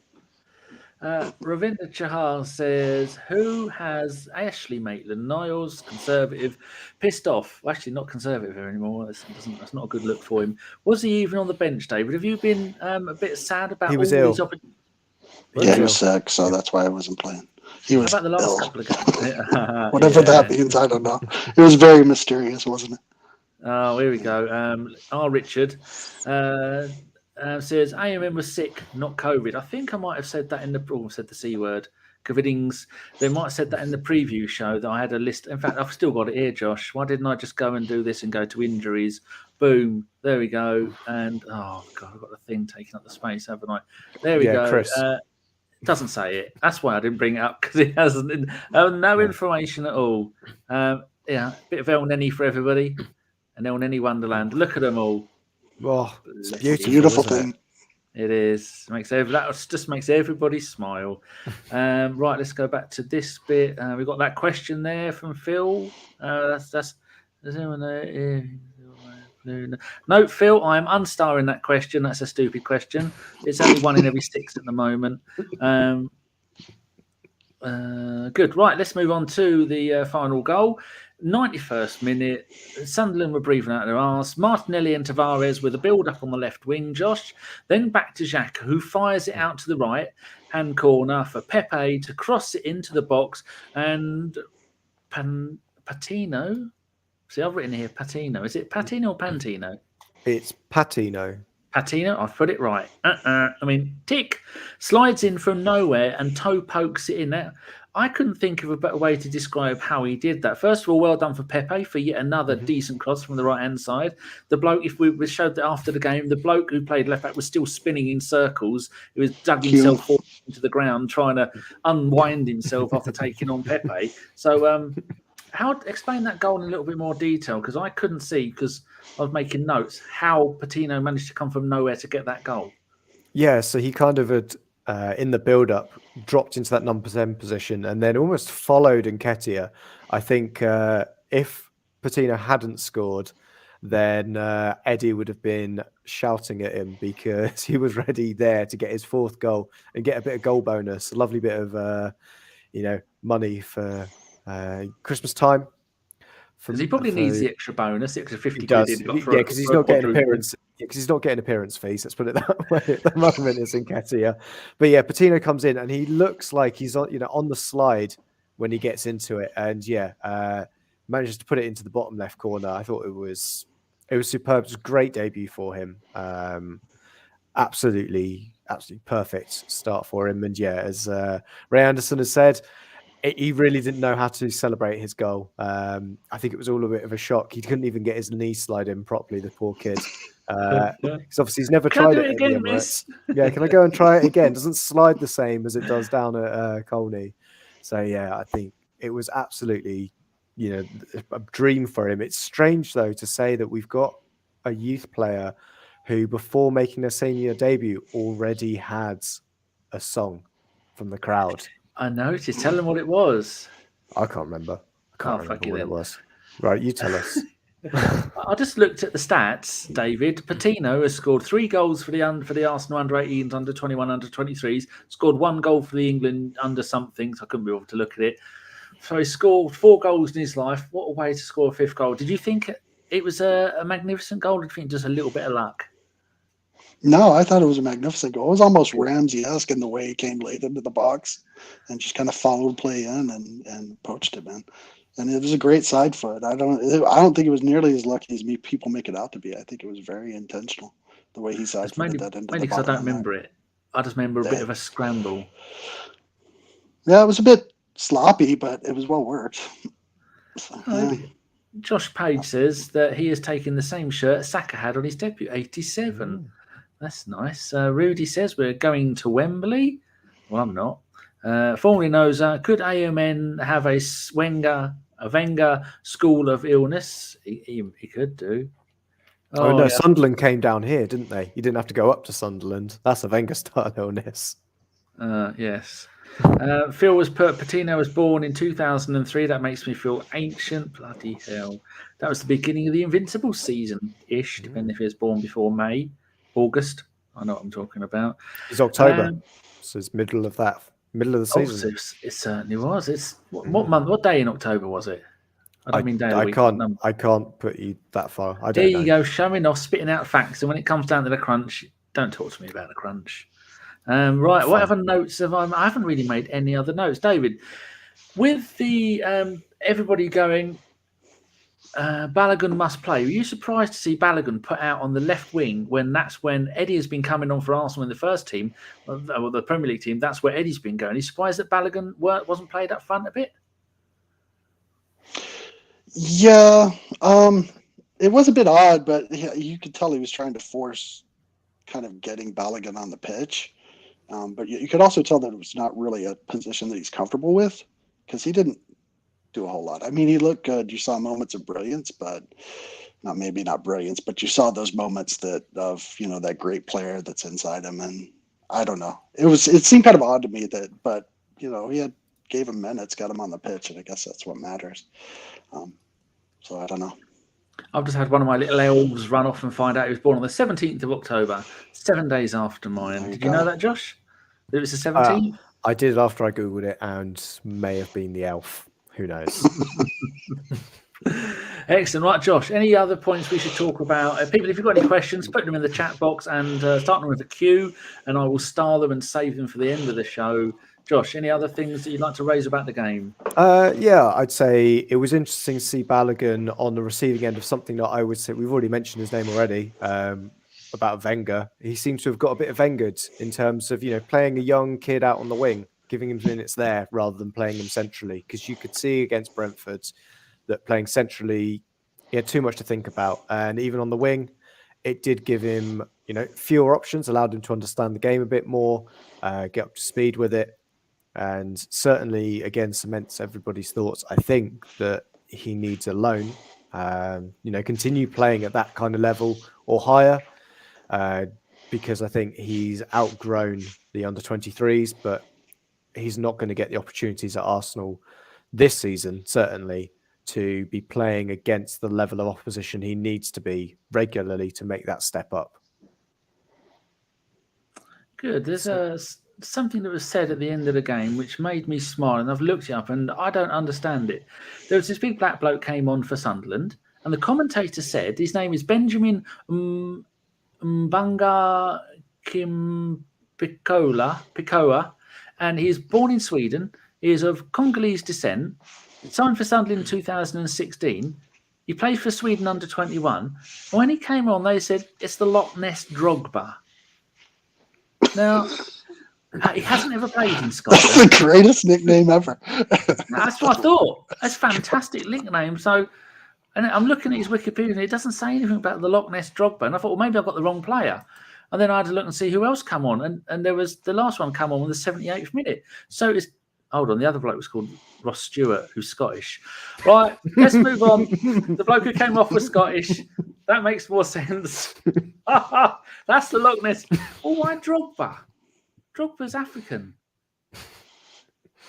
S1: Ravinder Chahar says, who has Ashley Maitland-Niles, Conservative, pissed off? Well, actually, not Conservative anymore. That's not a good look for him. Was he even on the bench, David? Have you been a bit sad about
S2: he was ill?
S3: He was sick, so that's why I wasn't playing. He was
S1: about the last couple of games?
S3: Whatever that means, I don't know. It was very mysterious, wasn't it?
S1: Oh, here we go. Richard says AMM was sick, not COVID. I think I might have said that said the C word. COVIDings. They might have said that in the preview show that I had a list. In fact, I've still got it here, Josh. Why didn't I just go and do this and go to injuries? Boom. There we go. And oh god, I've got the thing taking up the space, haven't I? There we go.
S2: Chris.
S1: It doesn't say it. That's why I didn't bring it up, because it hasn't. No information at all. A bit of El Neni for everybody, and El Neni Wonderland. Look at them all.
S2: Oh, it's
S3: beautiful thing.
S1: It is. That just makes everybody smile. Right, let's go back to this bit. We've got that question there from Phil. No, Phil, I am unstarring that question. That's a stupid question. It's only 1 in every 6 at the moment. Good. Right, let's move on to the final goal. 91st minute, Sunderland were breathing out their arse. Martinelli and Tavares with a build-up on the left wing, Josh. Then back to Xhaka, who fires it out to the right-hand corner for Pepe to cross it into the box. And Patino... See, I've written here Patino. Is it Patino or Pantino?
S2: It's Patino.
S1: Patino, I've put it right. I mean, tick, slides in from nowhere and toe pokes it in there. I couldn't think of a better way to describe how he did that. First of all, well done for Pepe for yet another decent cross from the right-hand side. The bloke, if we showed that after the game, the bloke who played left-back was still spinning in circles. He was dug himself forward into the ground, trying to unwind himself after taking on Pepe. So explain that goal in a little bit more detail, because I couldn't see, because I was making notes, how Patino managed to come from nowhere to get that goal.
S2: Yeah, so he kind of had, in the build-up, dropped into that number 10 position and then almost followed Nketiah. I think if Patino hadn't scored, then Eddie would have been shouting at him because he was ready there to get his 4th goal and get a bit of goal bonus, a lovely bit of money for Christmas time.
S1: Because he probably needs the extra bonus, the extra 50
S2: quid.
S1: Yeah,
S2: because he's not getting appearance. Because he's not getting appearance fees. Let's put it that way. At the moment, it's Nketiah. But yeah, Patino comes in and he looks like he's on the slide when he gets into it, and manages to put it into the bottom left corner. I thought it was superb. It was a great debut for him. Absolutely perfect start for him. And yeah, as Ray Anderson has said, he really didn't know how to celebrate his goal. I think it was all a bit of a shock. He couldn't even get his knee slide in properly, the poor kid. Because obviously he's never tried it again, miss? Yeah, can I go and try it again? Doesn't slide the same as it does down at Colney. So yeah, I think it was absolutely, a dream for him. It's strange though to say that we've got a youth player who, before making their senior debut, already had a song from the crowd.
S1: I noticed. Tell them what it was.
S2: I can't remember. I can't remember what it was. Right, you tell us.
S1: I just looked at the stats, David. Patino has scored 3 goals for the Arsenal under-18s, under-21, under-23s. Scored 1 goal for the England under-somethings. I couldn't be able to look at it. So he scored 4 goals in his life. What a way to score a 5th goal. Did you think it was a magnificent goal, or did you think just a little bit of luck?
S3: No, I thought it was a magnificent goal. It was almost Ramsey-esque in the way he came late into the box and just kind of followed play in and poached him in. And it was a great side foot. I don't think it was nearly as lucky as people make it out to be. I think it was very intentional the way he side footed that into the
S1: because I don't remember it. I just remember a bit of a scramble.
S3: Yeah, it was a bit sloppy, but it was well worked. So,
S1: Josh Page says that he has taken the same shirt Saka had on his debut, 87. That's nice. Rudy says we're going to Wembley. Well, I'm not. Formerly knows, could AMN have a Wenger school of illness? He could do.
S2: Oh no, yeah. Sunderland came down here, didn't they? You didn't have to go up to Sunderland. That's a Wenger style illness.
S1: Yes. Phil was put, Patino was born in 2003. That makes me feel ancient. Bloody hell. That was the beginning of the Invincible season-ish, depending if he was born before May, August. I know what I'm talking about.
S2: It's October. So it's middle of the season.
S1: It certainly was. It's what month? What day in October was it? I don't mean day.
S2: I can't put you that far.
S1: There you go, showing off, spitting out facts, and when it comes down to the crunch, don't talk to me about the crunch. Right, what other notes have I haven't really made any other notes, David. With the everybody going, Balogun must play. Were you surprised to see Balogun put out on the left wing that's when Eddie has been coming on for Arsenal in the first team, or the Premier League team? That's where Eddie's been going. Are you surprised that Balogun wasn't played up front a bit?
S3: Yeah, it was a bit odd, but you could tell he was trying to force kind of getting Balogun on the pitch. But you could also tell that it was not really a position that he's comfortable with, because he didn't do a whole lot. I mean, he looked good. You saw moments of brilliance, but not brilliance, but you saw those moments of that great player that's inside him. And I don't know. It seemed kind of odd to me but he gave him minutes, got him on the pitch, and I guess that's what matters. So I don't know.
S1: I've just had one of my little elves run off and find out he was born on the 17th of October, 7 days after mine. Did you know that, Josh? That it was the 17th?
S2: I did after I Googled it, and may have been the elf. Who knows?
S1: Excellent. Right, Josh, any other points we should talk about? People, if you've got any questions, put them in the chat box and start them with a Q, and I will star them and save them for the end of the show. Josh, any other things that you'd like to raise about the game?
S2: Yeah, I'd say it was interesting to see Balogun on the receiving end of something that I would say, we've already mentioned his name already, about Wenger. He seems to have got a bit of Wengered in terms of, playing a young kid out on the wing, giving him minutes there rather than playing him centrally. Because you could see against Brentford that playing centrally, he had too much to think about. And even on the wing, it did give him, fewer options, allowed him to understand the game a bit more, get up to speed with it. And certainly, again, cements everybody's thoughts. I think that he needs a loan, continue playing at that kind of level or higher, because I think he's outgrown the under-23s, but he's not going to get the opportunities at Arsenal this season, certainly, to be playing against the level of opposition he needs to be regularly to make that step up.
S1: Good. There's something that was said at the end of the game which made me smile, and I've looked it up and I don't understand it. There was this big black bloke came on for Sunderland, and the commentator said his name is Benjamin Mbanga Pikoa, and he is born in Sweden. He is of Congolese descent. Signed for Sunderland in 2016. He played for Sweden under 21. When he came on, they said it's the Loch Ness Drogba. Now, he hasn't ever played in Scotland.
S3: That's the greatest nickname ever.
S1: That's what I thought. That's a fantastic nickname. So, and I'm looking at his Wikipedia, and it doesn't say anything about the Loch Ness Drogba. And I thought, well, maybe I've got the wrong player. And then I had to look and see who else come on. And there was the last one come on in the 78th minute. So it's, hold on, the other bloke was called Ross Stewart, who's Scottish. Right, let's move on. The bloke who came off was Scottish. That makes more sense. That's the Loch Ness. Oh, why Drogba? Drogba's African.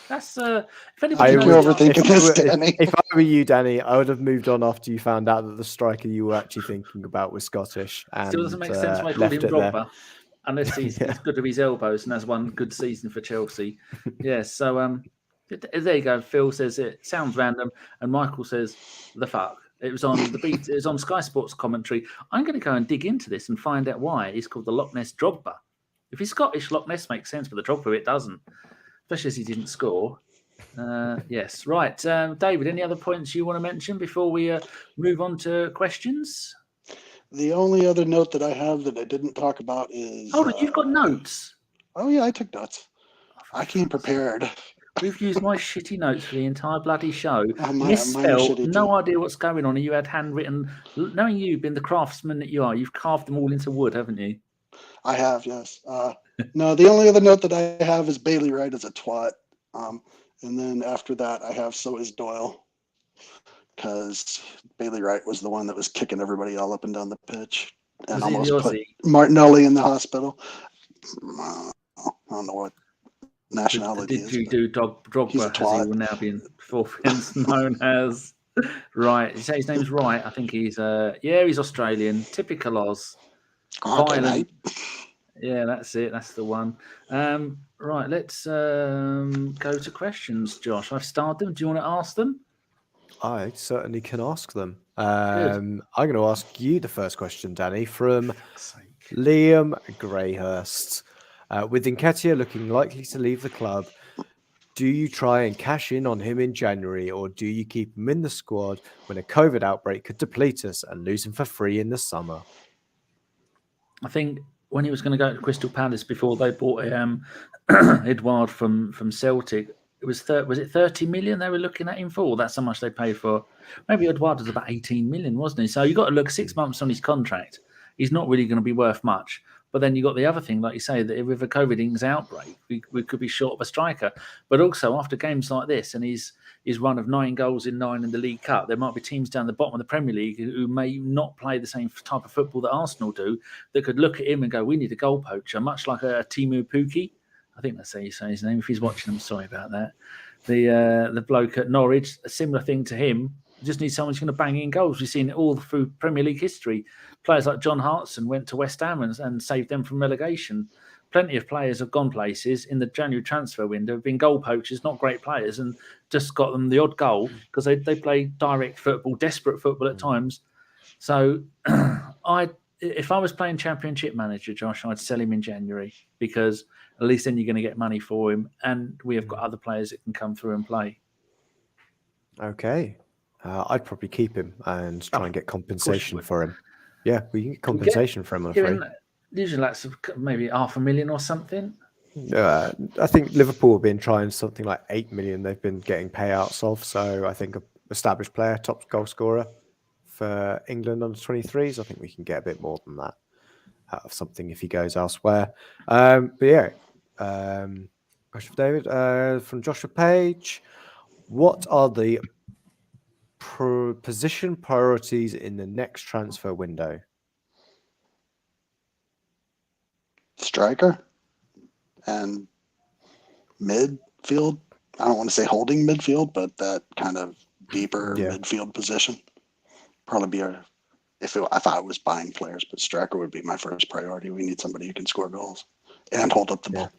S1: That's if anybody
S3: You're overthinking this, Danny.
S2: If I were you, Danny, I would have moved on after you found out that the striker you were actually thinking about was Scottish. And,
S1: still doesn't make sense why I called him Drogba, unless he's good at his elbows and has one good season for Chelsea. Yes, so there you go. Phil says it sounds random, and Michael says the fuck. It was on the beat. It was on Sky Sports commentary. I'm going to go and dig into this and find out why he's called the Loch Ness Drogba. If he's Scottish, Loch Ness makes sense, but the Drogba it doesn't, especially as he didn't score. Yes, right. David, any other points you want to mention before we move on to questions?
S3: The only other note that I have that I didn't talk about is...
S1: Hold on, you've got notes?
S3: Oh, yeah, I took notes. I came prepared.
S1: We've used my shitty notes for the entire bloody show.
S3: Mine
S1: Misspelled,
S3: shitty
S1: no
S3: too.
S1: idea what's going on, and you had handwritten. Knowing you being the craftsman that you are, you've carved them all into wood, haven't you?
S3: I have, yes. No, the only other note that I have is Bailey Wright is a twat. And then after that, I have so is Doyle. Because Bailey Wright was the one that was kicking everybody all up and down the pitch. And
S1: Was he
S3: almost
S1: the
S3: put
S1: Aussie?
S3: Martinelli in the hospital. I don't know what nationality
S1: Did
S3: is.
S1: you
S3: but
S1: do
S3: he's a
S1: Drogba, as he
S3: twat.
S1: will now be in forfeits known as? Right. You say his name's Wright. I think he's he's Australian. Typical Oz.
S3: Okay,
S1: Violent.
S3: mate.
S1: Yeah, that's it. That's the one. Right, let's go to questions, Josh. I've started them. Do you want to ask them?
S2: I certainly can ask them.
S1: Good.
S2: I'm going to ask you the first question, Danny, from Liam Greyhurst. With Nketiah looking likely to leave the club, do you try and cash in on him in January, or do you keep him in the squad when a COVID outbreak could deplete us and lose him for free in the summer?
S1: I think when he was going to go to Crystal Palace before they bought Edouard from Celtic, it was it 30 million they were looking at him for? That's how much they paid for. Maybe Edouard was about 18 million, wasn't he? So you got to look 6 months on his contract. He's not really going to be worth much. But then you got the other thing, like you say, that with a COVID outbreak, we could be short of a striker. But also after games like this and his run of 9 goals in 9 in the League Cup, there might be teams down the bottom of the Premier League who may not play the same type of football that Arsenal do, that could look at him and go, we need a goal poacher, much like a Timu Pukki. I think that's how you say his name. If he's watching, I'm sorry about that. The bloke at Norwich, a similar thing to him. You just need someone who's going to bang in goals. We've seen it all through Premier League history. Players like John Hartson went to West Ham and saved them from relegation. Plenty of players have gone places in the January transfer window, have been goal poachers, not great players, and just got them the odd goal because they play direct football, desperate football at times. So if I was playing Championship Manager, Josh, I'd sell him in January because at least then you're going to get money for him, and we have got other players that can come through and play.
S2: Okay. I'd probably keep him and try and get compensation for him. Yeah, we can get compensation from him.
S1: Given usually that's maybe 500,000 or something.
S2: I think Liverpool have been trying something like 8 million. They've been getting payouts of. So I think an established player, top goal scorer for England under 23s. I think we can get a bit more than that out of something if he goes elsewhere. But yeah, question for David from Joshua Page. What are the position priorities in the next transfer window?
S3: Striker and midfield. I don't want to say holding midfield, but that kind of deeper midfield position. Probably be if I was buying players, but striker would be my first priority. We need somebody who can score goals and hold up the ball.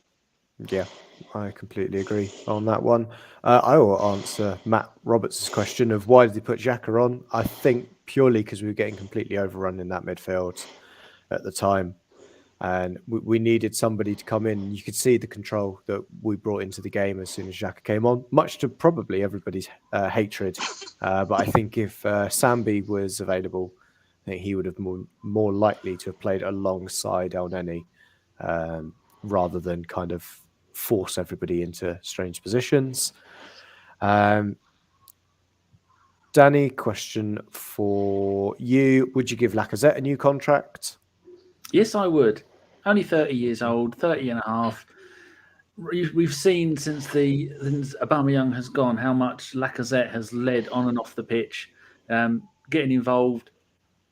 S2: Yeah, I completely agree on that one. I will answer Matt Roberts' question of why did he put Xhaka on? I think purely because we were getting completely overrun in that midfield at the time. And we needed somebody to come in. You could see the control that we brought into the game as soon as Xhaka came on, much to probably everybody's hatred. But I think if Sambi was available, I think he would have more likely to have played alongside El Neni rather than kind of force everybody into strange positions. Danny, question for you. Would you give Lacazette a new contract?
S1: Yes, I would. Only 30 years old, 30 and a half. We've seen since Aubameyang has gone how much Lacazette has led on and off the pitch, getting involved,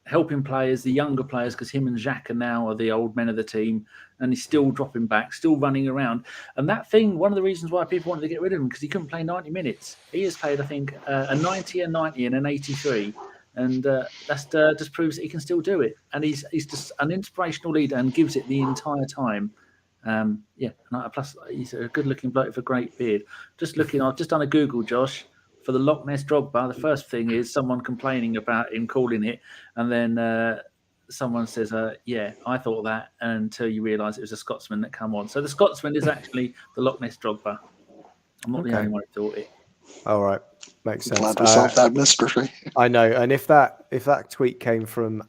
S1: helping players, the younger players, because him and Xhaka now are the old men of the team, and he's still dropping back, still running around. And that thing, one of the reasons why people wanted to get rid of him, because he couldn't play 90 minutes. He has played, I think, a 90, a 90, and an 83. And that just proves that he can still do it. And he's just an inspirational leader and gives it the entire time. Plus he's a good-looking bloke with a great beard. I've just done a Google, Josh, for the Loch Ness Drogba. The first thing is someone complaining about him calling it, and then someone says, I thought that, until you realise it was a Scotsman that come on. So the Scotsman is actually the Loch Ness Drogba. I'm not the only one who thought it.
S2: All right. Makes sense.
S3: Glad we solved that mystery.
S2: I know, and if that tweet came from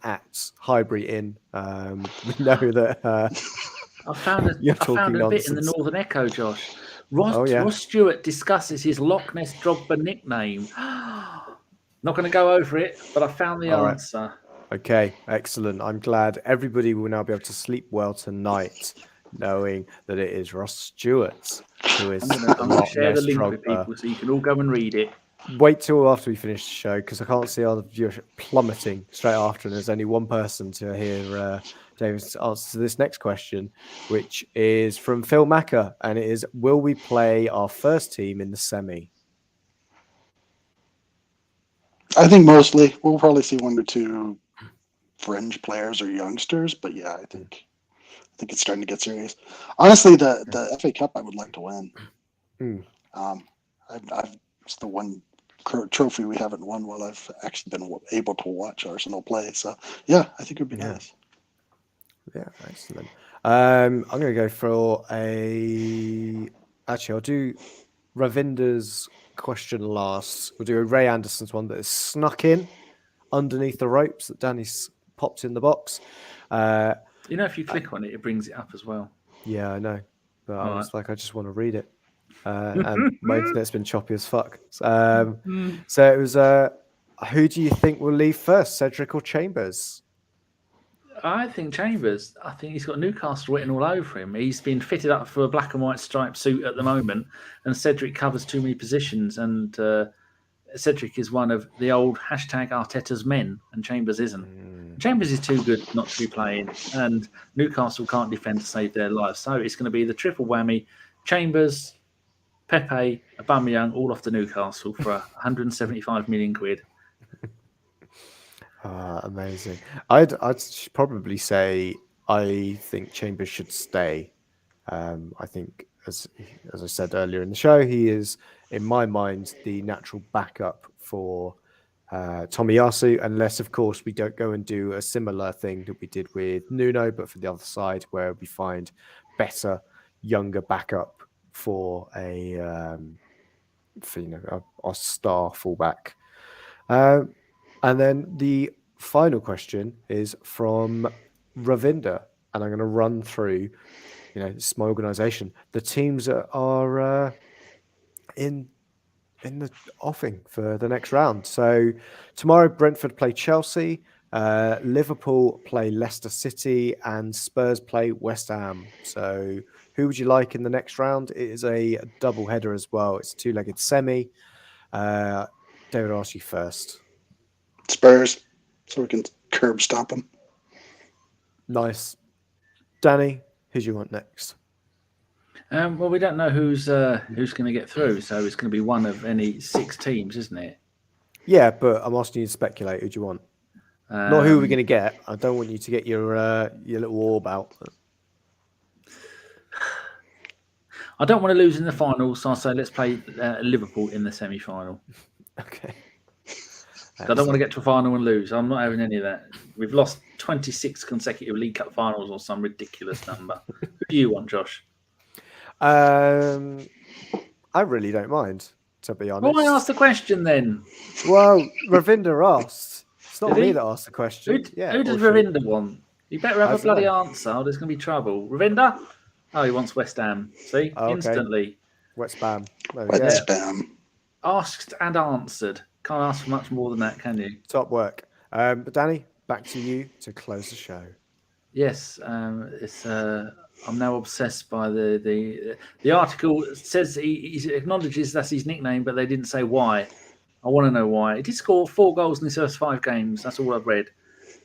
S2: @Highbury Inn, we know that
S1: I found a bit in the Northern Echo, Josh. Ross Stewart discusses his Loch Ness Drogba nickname. Not going to go over it, but I found the answer.
S2: Right. Okay, excellent. I'm glad everybody will now be able to sleep well tonight, knowing that it is Ross Stewart who is.
S1: I'm going to share the link with people so you can all go and read it.
S2: Wait till after we finish the show, because I can't see our viewership plummeting straight after, and there's only one person to hear David's answer to this next question, which is from Phil Macker, and it is: will we play our first team in the semi?
S3: I think mostly we'll probably see one or two fringe players or youngsters, but yeah, I think it's starting to get serious. Honestly, the FA Cup I would like to win. It's the one trophy we haven't won while I've actually been able to watch Arsenal play. So yeah, I think it'd be nice.
S2: Yeah, excellent. I'm going to go for I'll do Ravinder's question last. We'll do a Ray Anderson's one that is snuck in underneath the ropes that Danny's popped in the box.
S1: If you click on it, it brings it up as well.
S2: Yeah, I know. But I was like, I just want to read it. And my internet's been choppy as fuck. So it was, who do you think will leave first, Cedric or Chambers?
S1: I think Chambers. I think he's got Newcastle written all over him. He's been fitted up for a black and white striped suit at the moment, and Cedric covers too many positions. And Cedric is one of the old #Arteta's men, and Chambers isn't. Chambers is too good not to be playing, and Newcastle can't defend to save their lives. So it's going to be the triple whammy: Chambers, Pepe, Aubameyang, all off to Newcastle for 175 million quid.
S2: Amazing. I'd probably say I think Chambers should stay. I think, as I said earlier in the show, he is, in my mind, the natural backup for Tomiyasu, unless, of course, we don't go and do a similar thing that we did with Nuno, but for the other side, where we find better, younger backup for a star fullback. And then the final question is from Ravinder, and I'm going to run through, this is my organisation, the teams that are in the offing for the next round. So tomorrow, Brentford play Chelsea, Liverpool play Leicester City, and Spurs play West Ham. So who would you like in the next round? It is a double header as well. It's a two-legged semi. David, I'll ask you first.
S3: Spurs, so we can curb stop them.
S2: Nice. Danny, who do you want next?
S1: Well, we don't know who's going to get through, so it's going to be one of any 6 teams, isn't it?
S2: Yeah, but I'm asking you to speculate. Who do you want? Not who we're going to get. I don't want you to get your little orb out.
S1: I don't want to lose in the final, so I'll say let's play Liverpool in the semi-final.
S2: Okay.
S1: I don't want to get to a final and lose. I'm not having any of that. We've lost 26 consecutive League Cup finals or some ridiculous number. Who do you want, Josh?
S2: I really don't mind, to be honest.
S1: Why ask the question then?
S2: Well, Ravinder asked. It's not me that asked the question.
S1: Who does Ravinder want? You better have a bloody answer or there's going to be trouble. Ravinder? Oh, he wants West Ham. See?
S2: Okay.
S1: Instantly.
S2: West Ham.
S3: West Ham.
S1: Asked and answered. Can't ask for much more than that, can you?
S2: Top work. But Danny, back to you to close the show.
S1: Yes, it's. I'm now obsessed by the article. Says he acknowledges that's his nickname, but they didn't say why. I want to know why. He did score 4 goals in his first 5 games. That's all I've read.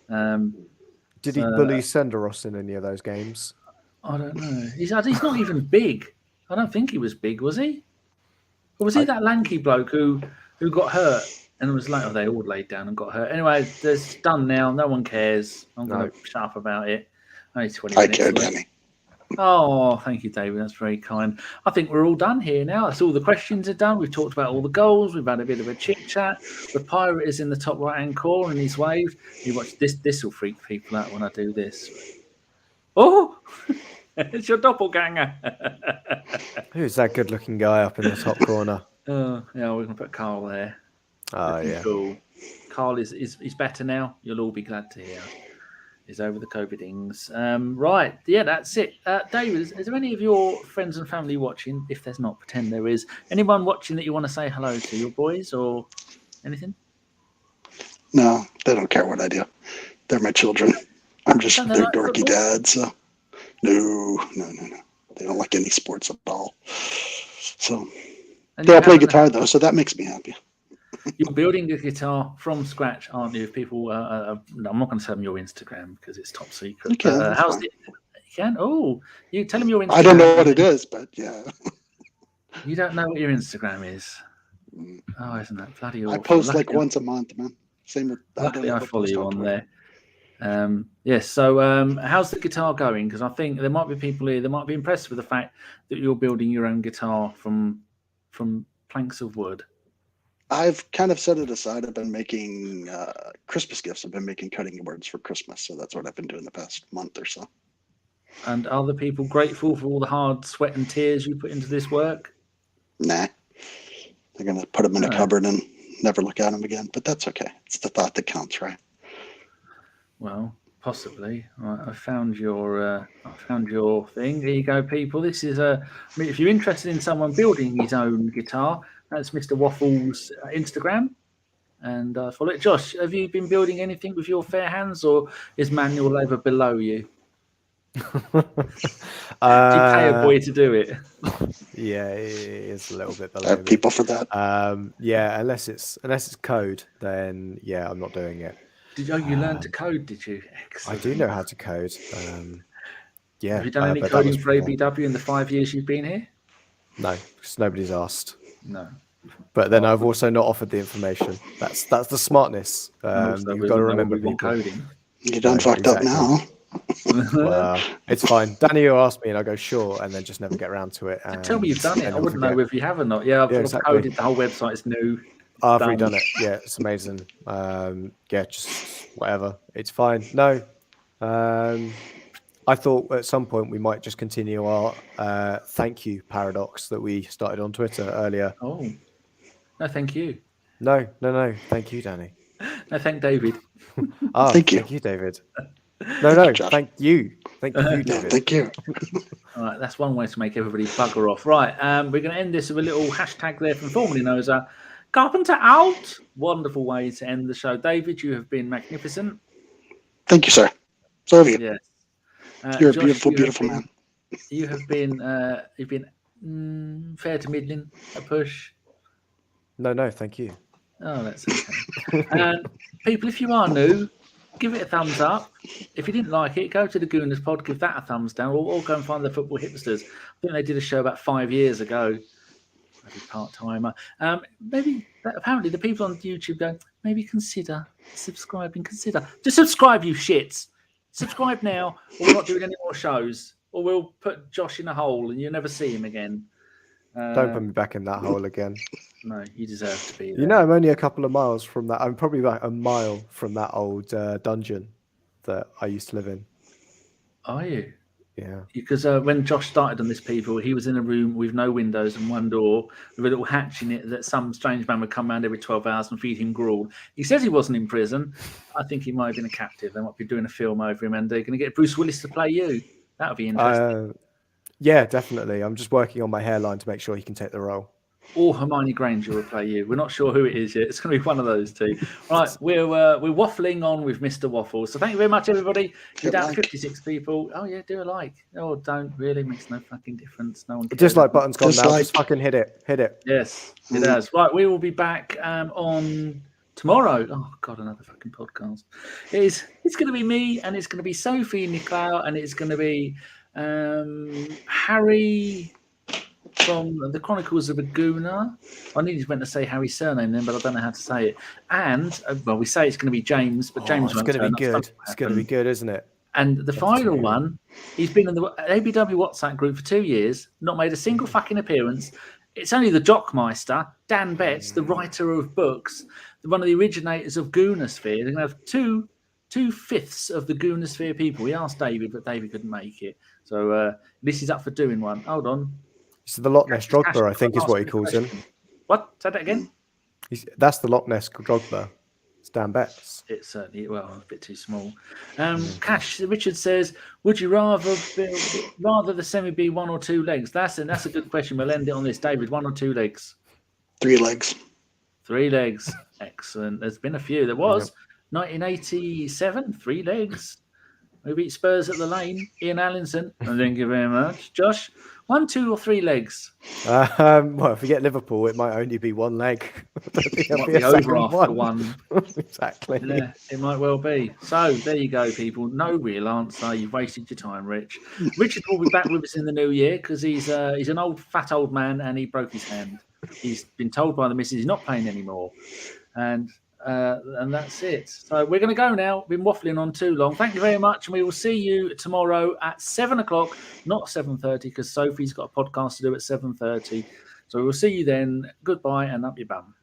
S2: Did he bully Senderos in any of those games?
S1: I don't know. He's not even big. I don't think he was big, was he? Or was he that lanky bloke who got hurt and was like, they all laid down and got hurt. Anyway, it's done now. No one cares. I'm going to shut up about it. Only 20 minutes.
S3: I care, Danny.
S1: Oh, thank you, David. That's very kind. I think we're all done here now. That's all the questions are done. We've talked about all the goals. We've had a bit of a chit chat. The pirate is in the top right-hand corner and he's waved. You watch this. This will freak people out when I do this. Oh, it's your doppelganger.
S2: Who's that good-looking guy up in the top corner?
S1: Oh, yeah, we're going to put Carl there.
S2: Oh, yeah.
S1: Cool. Carl is better now. You'll all be glad to hear. He's over the COVID-ings. Right. Yeah, that's it. David, is there any of your friends and family watching? If there's not, pretend there is. Anyone watching that you want to say hello to? Your boys or anything?
S3: No, they don't care what I do. They're my children. I'm just their dorky dad, so no. They don't like any sports at all. So they all play guitar though, so that makes me happy.
S1: You're building a guitar from scratch, aren't you? If people, I'm not going to tell them your Instagram because it's top secret.
S3: You can.
S1: How's it? You can. Oh, you tell them your Instagram.
S3: I don't know what it is, but yeah.
S1: You don't know what your Instagram is. Oh, isn't that bloody awful?
S3: I post like once a month, man. Same with.
S1: I follow you on there. Yes. So, how's the guitar going? Because I think there might be people here that might be impressed with the fact that you're building your own guitar from planks of wood.
S3: I've kind of set it aside. I've been making Christmas gifts. I've been making cutting boards for Christmas, so that's what I've been doing the past month or so.
S1: And are the people grateful for all the hard sweat and tears you put into this work?
S3: Nah, they're gonna put them in a cupboard and never look at them again. But that's okay. It's the thought that counts, right?
S1: Well, possibly. I found your thing. Here you go, people. This is if you're interested in someone building his own guitar, that's Mr. Waffles' Instagram. And follow it. Josh, have you been building anything with your fair hands, or is manual labour below you? Do you pay a boy to do it?
S2: Yeah, it is a little bit below.
S3: I have people for that.
S2: Yeah, unless it's code, then yeah, I'm not doing it.
S1: You learn to code? Did you? Excellent.
S2: I do know how to code. Yeah.
S1: Have you done any coding for ABW in the 5 years you've been here?
S2: No, because nobody's asked.
S1: No.
S2: But then I've also not offered the information. That's the smartness. You've got to remember people.
S1: Coding.
S3: You done fucked up now.
S2: Well, it's fine. Danny will ask me and I go sure, and then just never get around to it.
S1: Tell me you've done it. I wouldn't know if you have or not. Yeah, I've coded. The whole website's new.
S2: I've redone it. Yeah, it's amazing. Yeah, just whatever. It's fine. No. I thought at some point we might just continue our thank you paradox that we started on Twitter earlier.
S1: Oh, no, thank you.
S2: No. Thank you, Danny.
S1: No, thank David.
S3: Thank you.
S2: Thank you, David. No,
S3: Josh.
S2: thank you. Thank you,
S3: No,
S2: David.
S3: thank you.
S1: All right, that's one way to make everybody bugger off. Right, we're going to end this with a little hashtag there from Formerly Knows Carpenter out. Wonderful way to end the show. David, you have been magnificent.
S3: Thank you, sir. So have you.
S1: Yes.
S3: You're a
S1: Josh,
S3: beautiful,
S1: you
S3: beautiful
S1: have
S3: man.
S1: You have been you've been fair to middling, a push.
S2: No, thank you.
S1: Oh, that's okay. People, if you are new, give it a thumbs up. If you didn't like it, go to the Gooners Pod, give that a thumbs down, or go and find the Football Hipsters. I think they did a show about 5 years ago. Maybe part-timer. Apparently the people on YouTube go, maybe consider subscribing. Just subscribe, you shits. Subscribe now, or we're not doing any more shows, or we'll put Josh in a hole and you'll never see him again.
S2: Don't put me back in that hole again.
S1: No, you deserve to be there.
S2: You know, I'm only a couple of miles from that. I'm probably about a mile from that old dungeon that I used to live in.
S1: Are you?
S2: Yeah.
S1: Because when Josh started on this, people, he was in a room with no windows and one door with a little hatch in it that some strange man would come around every 12 hours and feed him gruel. He says he wasn't in prison. I think he might have been a captive. They might be doing a film over him, and they're going to get Bruce Willis to play you. That would be interesting.
S2: Yeah, definitely. I'm just working on my hairline to make sure he can take the role.
S1: Or Hermione Granger will play you. We're not sure who it is yet. It's going to be one of those two. Right, we're waffling on with Mr. Waffles. So thank you very much, everybody. You're down 56 people. Oh yeah, do a like. Oh, don't really. Makes no fucking difference. No one cares.
S2: Dislike button's gone now.
S3: Dislike.
S2: Just fucking hit it. Hit it.
S1: Yes, it has. Right, we will be back on tomorrow. Oh God, another fucking podcast. It's going to be me, and it's going to be Sophie, Nicolas, and it's going to be Harry from the Chronicles of a Gooner. I nearly went to say Harry's surname then, but I don't know how to say it. And we say it's going to be James, but James
S2: it's going to be good. It's going to be good, isn't it?
S1: And the final one, he's been in the ABW WhatsApp group for 2 years, not made a single fucking appearance. It's only the Jockmeister, Dan Betts, the writer of books, one of the originators of Goonosphere. They're going to have two-fifths of the Goonosphere people. We asked David, but David couldn't make it. So this is up for doing one. Hold on.
S2: So the Loch Ness Drogba, I think, is what he calls him.
S1: What? Say that again?
S2: That's the Loch Ness Drogba. It's Dan Betts.
S1: It's certainly, a bit too small. Cash Richard says, would you rather the semi be 1 or 2 legs? That's a good question. We'll end it on this. David, 1 or 2 legs?
S3: 3 legs.
S1: 3 legs. Excellent. There's been a few. There was 1987, 3 legs. We beat Spurs at the Lane. Ian Allinson. Thank you very much. Josh, 1, 2 or 3 legs?
S2: Well, if we get Liverpool, it might only be 1 leg.
S1: It might be over after one.
S2: Exactly.
S1: Yeah, it might well be. So there you go, people. No real answer. You've wasted your time, Rich. Richard will be back with us in the new year because he's an old fat old man and he broke his hand. He's been told by the missus he's not playing anymore, and that's it. So we're going to go now. Been waffling on too long. Thank you very much, and we will see you tomorrow at 7:00, not 7:30, because Sophie's got a podcast to do at 7:30. So we'll see you then. Goodbye and up your bum.